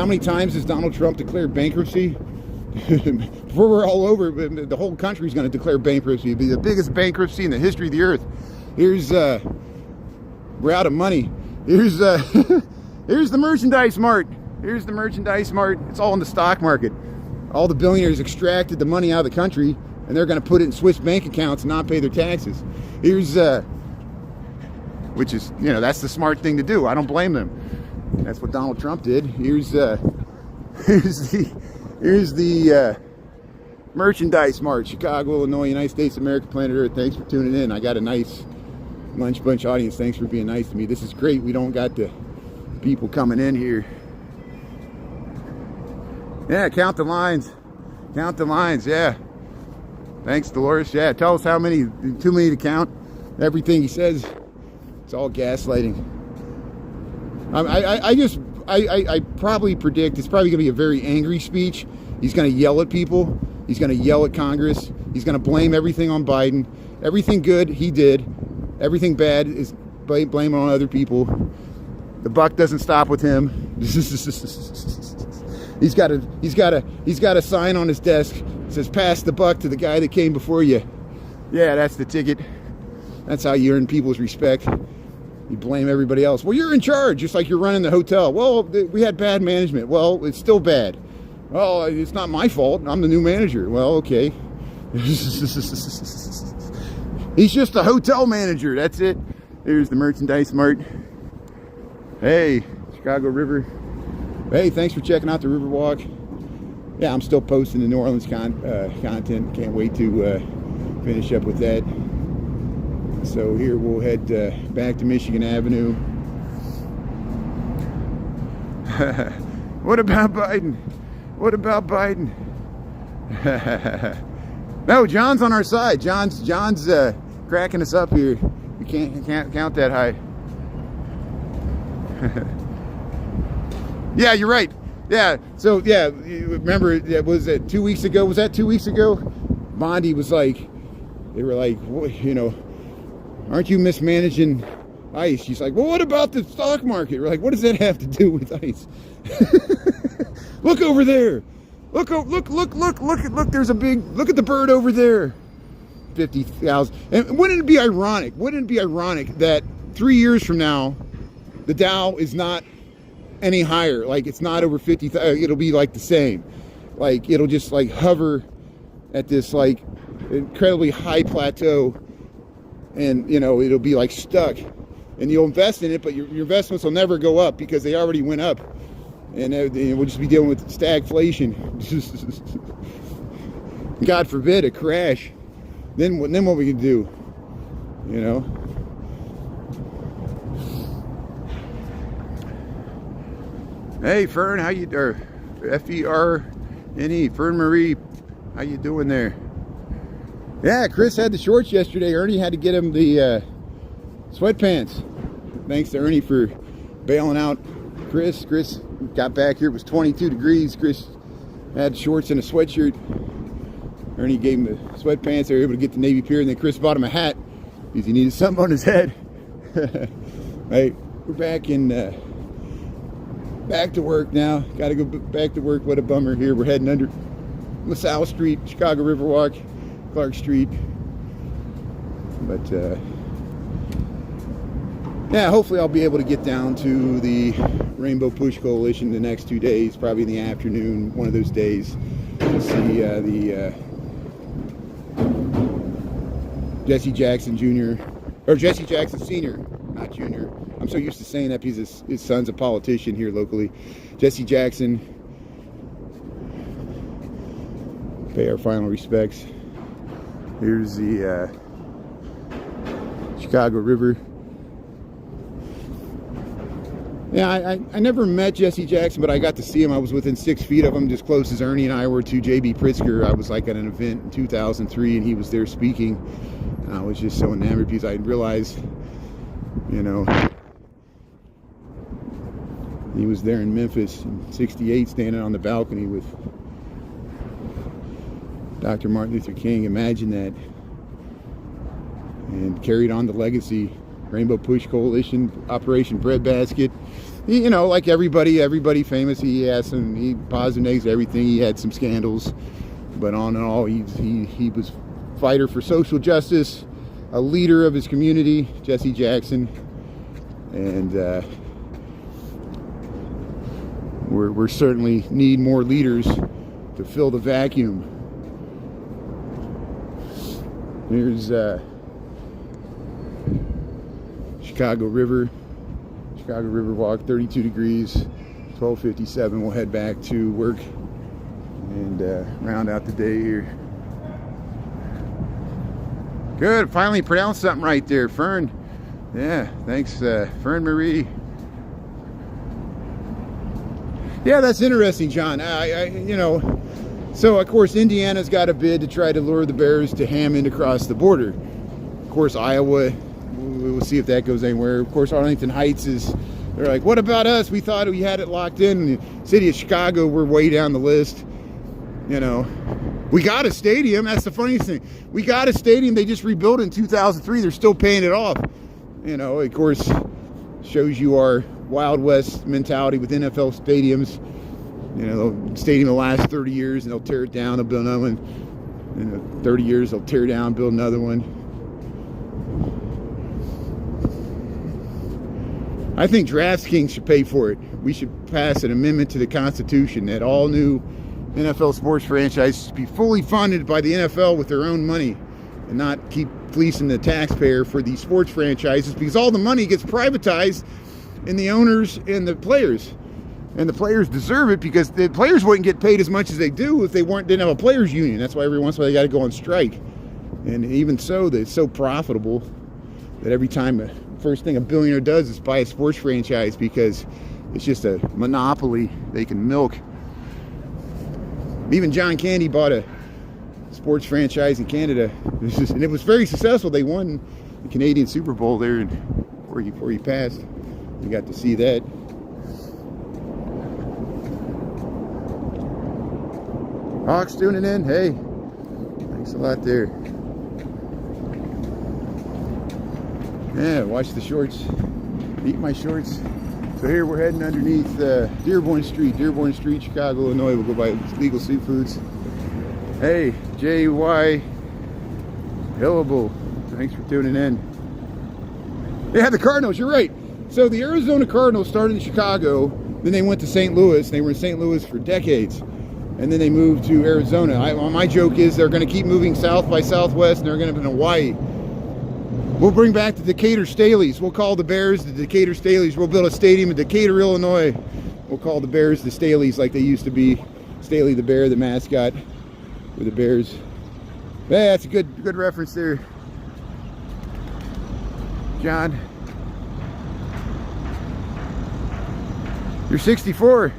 many times has Donald Trump declared bankruptcy? Before we're all over, the whole country is going to declare bankruptcy. It'll be the biggest bankruptcy in the history of the earth. Here's we're out of money. Here's here's the merchandise mart. Here's the merchandise mart. It's all in the stock market. All the billionaires extracted the money out of the country, and they're going to put it in Swiss bank accounts and not pay their taxes. Here's which is, you know, that's the smart thing to do. I don't blame them. That's what Donald Trump did. Here's the merchandise mart, Chicago, Illinois, United States, America, planet Earth. Thanks for tuning in. I got a nice lunch bunch audience. Thanks for being nice to me. This is great. We don't got the people coming in here. Yeah, count the lines. Count the lines. Yeah. Thanks, Dolores. Yeah, tell us how many. Too many to count. Everything he says, it's all gaslighting. I probably predict it's probably going to be a very angry speech. He's going to yell at people. He's going to yell at Congress. He's going to blame everything on Biden. Everything good he did. Everything bad is blame on other people. The buck doesn't stop with him. He's got a sign on his desk that says "Pass the buck to the guy that came before you." Yeah, that's the ticket. That's how you earn people's respect. You blame everybody else. Well, you're in charge, just like you're running the hotel. Well, we had bad management. Well, it's still bad. Well, it's not my fault. I'm the new manager. Well, okay. He's just a hotel manager. That's it. Here's the merchandise mart. Hey, Chicago River. Hey, thanks for checking out the Riverwalk. Yeah, I'm still posting the New Orleans content. Can't wait to finish up with that. So here we'll head back to Michigan Avenue. What about Biden? What about Biden? No, John's on our side. John's cracking us up here. We can't count that high. Yeah, you're right. Yeah. So yeah, you remember that was it 2 weeks ago? Was that 2 weeks ago? Bondi was like, they were like, you know, aren't you mismanaging ICE? She's like, well, what about the stock market? We're like, what does that have to do with ICE? Look over there. Look, there's a big, look at the bird over there. 50,000. And wouldn't it be ironic? Wouldn't it be ironic that 3 years from now, the Dow is not any higher. Like, it's not over 50,000. It'll be like the same. Like, it'll just like hover at this like incredibly high plateau, and you know, it'll be like stuck, and you'll invest in it, but your investments will never go up because they already went up, and we'll just be dealing with stagflation. God forbid a crash. Then what we can do, you know? Hey, Fern, how you, or F-E-R-N-E, Fern Marie, how you doing there? Yeah, Chris had the shorts yesterday. Ernie had to get him the sweatpants. Thanks to Ernie for bailing out Chris. Chris got back here, it was 22 degrees. Chris had shorts and a sweatshirt. Ernie gave him the sweatpants. They were able to get the Navy Pier, and then Chris bought him a hat because he needed something on his head. Right, we're back in, back to work now. Got to go back to work. What a bummer here. We're heading under LaSalle Street, Chicago Riverwalk, Clark Street. But yeah, hopefully I'll be able to get down to the Rainbow Push Coalition the next 2 days, probably in the afternoon, one of those days, to see the Jesse Jackson Jr. or Jesse Jackson Sr., not Jr. I'm so used to saying that because his son's a politician here locally. Jesse Jackson. Pay our final respects. Here's the Chicago River. Yeah, I never met Jesse Jackson, but I got to see him. I was within 6 feet of him, just close as Ernie and I were to J.B. Pritzker. I was like at an event in 2003, and he was there speaking. And I was just so enamored because I realized, you know, he was there in Memphis in '68, standing on the balcony with Dr. Martin Luther King. Imagine that. And carried on the legacy. Rainbow Push Coalition, Operation Breadbasket. You know, like everybody famous. He has some positive, negative, everything. He had some scandals, but on and all, he was fighter for social justice, a leader of his community, Jesse Jackson, and we're certainly need more leaders to fill the vacuum. Here's Chicago River Walk, 32 degrees, 12:57. We'll head back to work and round out the day here. Good, finally pronounced something right there, Fern. Yeah, thanks, Fern Marie. Yeah, that's interesting, John. You know, so of course Indiana's got a bid to try to lure the bears to Hammond across the border. Of course, Iowa, we'll see if that goes anywhere. Of course, Arlington Heights they're like, what about us? We thought we had it locked in. The city of Chicago, we're way down the list. You know, we got a stadium. That's the funniest thing. We got a stadium. They just rebuilt it in 2003. They're still paying it off. You know, of course, shows you our Wild West mentality with NFL stadiums. You know, the stadium will last 30 years and they'll tear it down, they'll build another one. In 30 years, they'll tear down, build another one. I think DraftKings should pay for it. We should pass an amendment to the Constitution that all new NFL sports franchises should be fully funded by the NFL with their own money and not keep fleecing the taxpayer for these sports franchises, because all the money gets privatized in the owners and the players. And the players deserve it because the players wouldn't get paid as much as they do if they didn't have a players union. That's why every once in a while they got to go on strike. And even so, it's so profitable that every time the first thing a billionaire does is buy a sports franchise, because it's just a monopoly they can milk. Even John Candy bought a sports franchise in Canada, and it was very successful. They won the Canadian Super Bowl there before he passed. We got to see that. Hawks tuning in. Hey, thanks a lot there. Yeah, watch the shorts. Eat my shorts. So here we're heading underneath Dearborn Street, Chicago, Illinois. We'll go by Legal Seafoods. Hey, J.Y. Hillable. Thanks for tuning in. Yeah, the Cardinals, you're right. So the Arizona Cardinals started in Chicago, then they went to St. Louis. They were in St. Louis for decades, and then they moved to Arizona. My joke is they're going to keep moving south by southwest, and they're going to be in Hawaii. We'll bring back the Decatur Staleys. We'll call the Bears the Decatur Staleys. We'll build a stadium in Decatur, Illinois. We'll call the Bears the Staleys like they used to be. Staley the bear, the mascot for the Bears. Yeah, that's a good reference there, John. You're 64.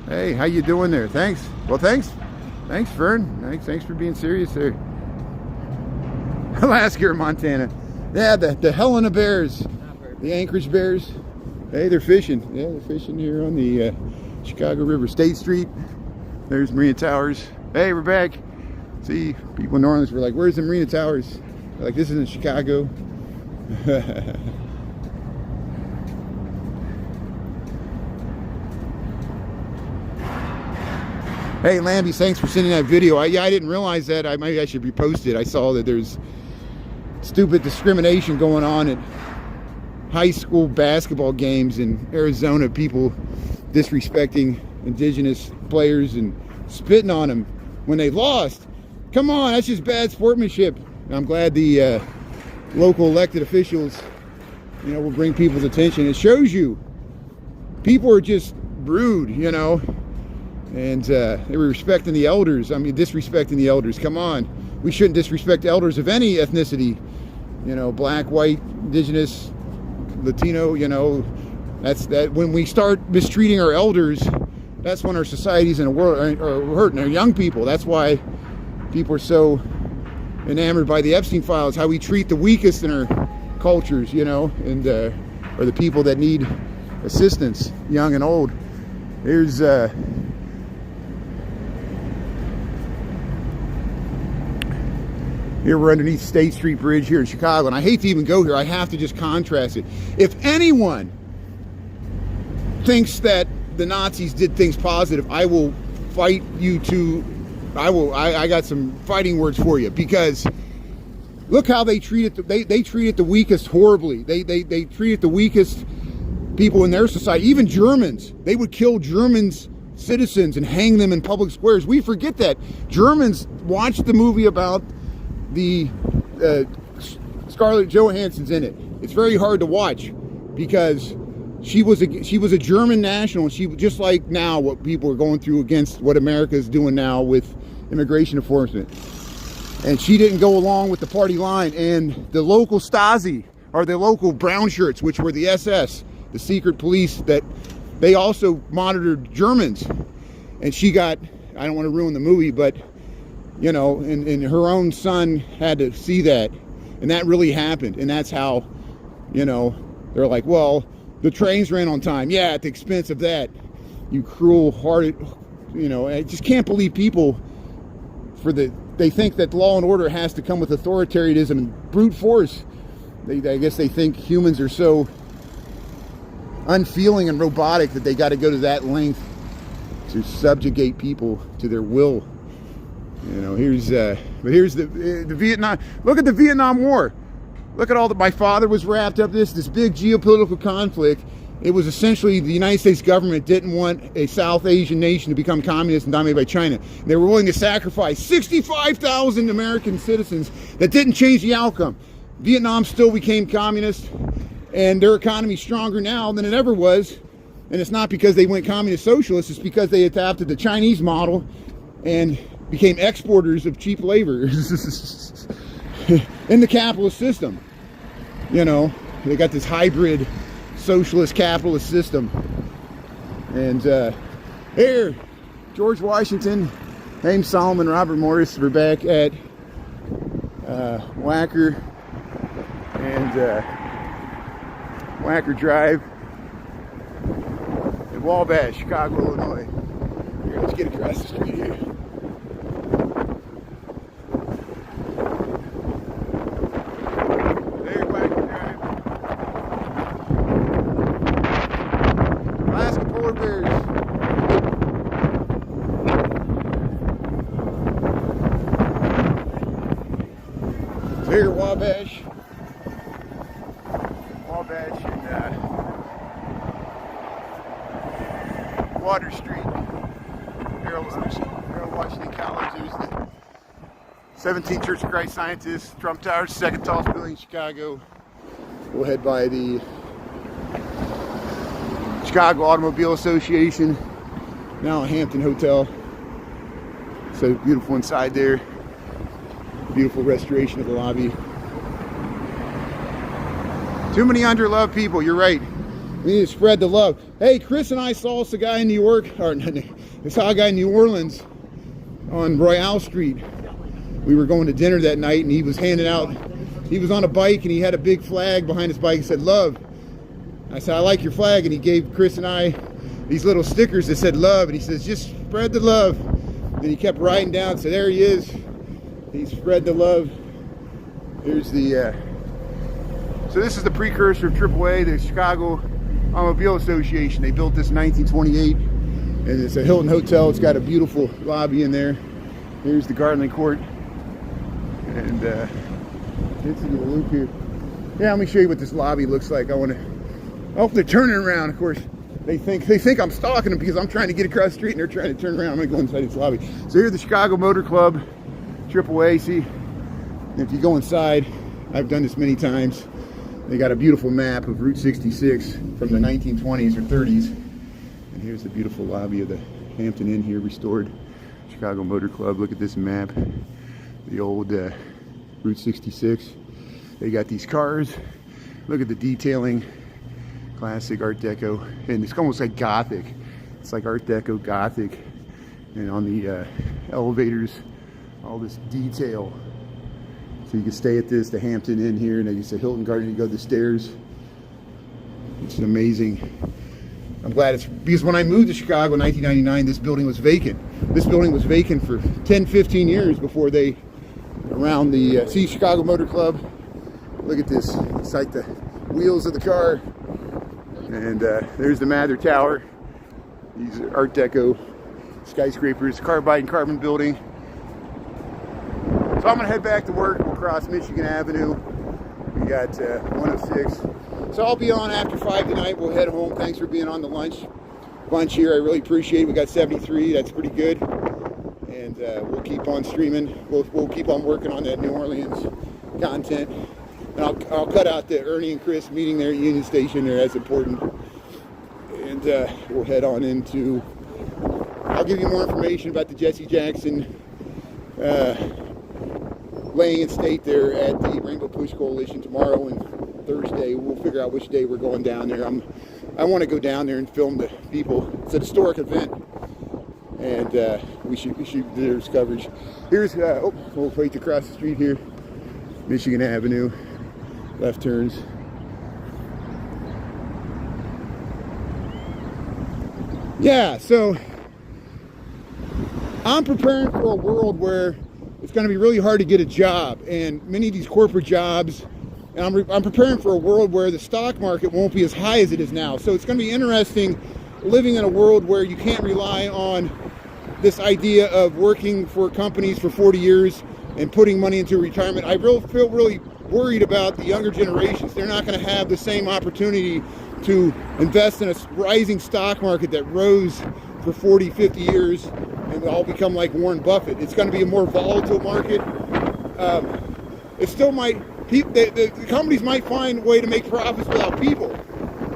Hey, how you doing there? Thanks. Well, thanks, Fern. Thanks for being serious there. Alaska or Montana. Yeah, the Helena Bears, the Anchorage Bears. Hey, they're fishing. Yeah, they're fishing here on the Chicago River. State Street. There's Marina Towers. Hey, we're back. See, people in New Orleans were like, where's the Marina Towers? They're like, this isn't Chicago. Hey, Lambie, thanks for sending that video. I didn't realize that. Maybe I should repost it. I saw that there's stupid discrimination going on at high school basketball games in Arizona. People disrespecting indigenous players and spitting on them when they lost. Come on, that's just bad sportsmanship. I'm glad the local elected officials, will bring people's attention. It shows you people are just rude, and they were respecting the elders. I mean, disrespecting the elders. Come on, we shouldn't disrespect elders of any ethnicity. Black, white, indigenous, Latino. That's that. When we start mistreating our elders, that's when our societies in the world are hurting. Our young people. That's why people are so enamored by the Epstein files. How we treat the weakest in our cultures, and or the people that need assistance, young and old. Here's here we're underneath State Street Bridge here in Chicago, and I hate to even go here. I have to just contrast it. If anyone thinks that the Nazis did things positive, I will fight you to. I got some fighting words for you, because look how they treated they treated the weakest horribly. They treated the weakest people in their society. Even Germans, they would kill Germans citizens and hang them in public squares. We forget that. Germans watched the movie about the Scarlett Johansson's in it. It's very hard to watch because she was a German national, and she, just like now what people are going through against what America is doing now with immigration enforcement, and she didn't go along with the party line. And the local Stasi, or the local brown shirts, which were the SS, the secret police, that they also monitored Germans, and she got, I don't want to ruin the movie, but and her own son had to see that, and that really happened. And that's how, they're like, well, the trains ran on time. Yeah, at the expense of that. You cruel-hearted, I just can't believe people they think that law and order has to come with authoritarianism and brute force. I guess they think humans are so unfeeling and robotic that they got to go to that length to subjugate people to their will. Here's the Vietnam. Look at the Vietnam War. Look at all that. My father was wrapped up this big geopolitical conflict. It was essentially the United States government didn't want a South Asian nation to become communist and dominated by China. They were willing to sacrifice 65,000 American citizens. That didn't change the outcome. Vietnam still became communist, and their economy's stronger now than it ever was. And it's not because they went communist socialist. It's because they adopted the Chinese model and became exporters of cheap labor in the capitalist system. They got this hybrid socialist capitalist system. And here, George Washington, James Solomon, Robert Morris. We're back at Wacker and Wacker Drive in Wabash, Chicago, Illinois. Here, let's get across the street here. Here, Wabash, and Water Street. Harold Washington College. There's the 17th Church of Christ Scientists. Trump Tower's second tallest building in Chicago. We'll head by the Chicago Automobile Association. Now a Hampton Hotel. So beautiful inside there. Beautiful restoration of the lobby. Too many underloved people, you're right. We need to spread the love. Hey, Chris and I saw a guy in New York, or we saw a guy in New Orleans on Royale Street. We were going to dinner that night and he was handing out, he was on a bike and he had a big flag behind his bike that said love. I said, I like your flag, and he gave Chris and I these little stickers that said love, and he says, just spread the love. Then he kept riding down, so there he is. He spread the love. Here's the, so this is the precursor of AAA, the Chicago Automobile Association. They built this in 1928, and it's a Hilton Hotel. It's got a beautiful lobby in there. Here's the Garland Court, and let's get a loop here. Yeah, let me show you what this lobby looks like. Oh, they're turning around. Of course, they think I'm stalking them because I'm trying to get across the street and they're trying to turn around. I'm gonna go inside this lobby. So here's the Chicago Motor Club, AAA. See, if you go inside, I've done this many times. They got a beautiful map of Route 66 from the 1920s or 30s. And here's the beautiful lobby of the Hampton Inn here, restored. Chicago Motor Club. Look at this map. The old Route 66. They got these cars. Look at the detailing. Classic Art Deco. And it's almost like Gothic. It's like Art Deco Gothic. And on the elevators, all this detail. So you can stay at the Hampton Inn here, and it's a Hilton Garden. You go to the stairs. It's amazing. I'm glad it's, because when I moved to Chicago in 1999, this building was vacant. This building was vacant for 10, 15 years before they, around the, see Chicago Motor Club. Look at this. It's like the wheels of the car. And there's the Mather Tower. These are Art Deco skyscrapers, carbide and carbon building. So I'm gonna head back to work. We'll cross Michigan Avenue. We got 106. So I'll be on after 5 tonight. We'll head home. Thanks for being on the lunch bunch here. I really appreciate it. We got 73. That's pretty good. And we'll keep on streaming. We'll keep on working on that New Orleans content. And I'll cut out the Ernie and Chris meeting there at Union Station there. That's important. And we'll head on into, I'll give you more information about the Jesse Jackson laying in state there at the Rainbow Push Coalition tomorrow and Thursday. We'll figure out which day we're going down there. I want to go down there and film the people. It's an historic event, and we should there's coverage. Here's we'll wait to cross the street here, Michigan Avenue, left turns. Yeah, so I'm preparing for a world where it's going to be really hard to get a job, and many of these corporate jobs, and I'm preparing for a world where the stock market won't be as high as it is now. So it's going to be interesting living in a world where you can't rely on this idea of working for companies for 40 years and putting money into retirement. I feel really worried about the younger generations. They're not going to have the same opportunity to invest in a rising stock market that rose for 40, 50 years and all become like Warren Buffett. It's going to be a more volatile market. It still might, the companies might find a way to make profits without people.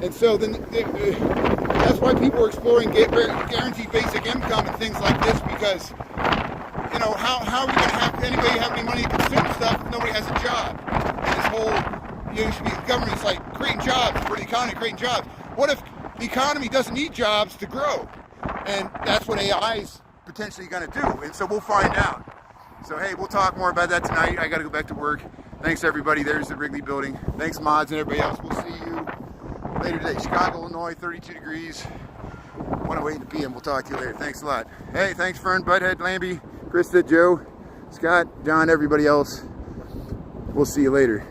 And so then that's why people are exploring guaranteed basic income and things like this, because, you know, how are we going to have anybody have any money to consume stuff if nobody has a job? And this whole, you know, should be, the government's like creating jobs for the economy, creating jobs. What if the economy doesn't need jobs to grow? And that's what AI is potentially going to do. And so we'll find out. So hey, we'll talk more about that tonight. I got to go back to work. Thanks everybody. There's the Wrigley building. Thanks mods and everybody else. We'll see you later today. Chicago, Illinois, 32 degrees. 1:08 in the PM. We'll talk to you later. Thanks a lot. Hey, thanks Fern, Butthead, Lambie, Krista, Joe, Scott, John, everybody else. We'll see you later.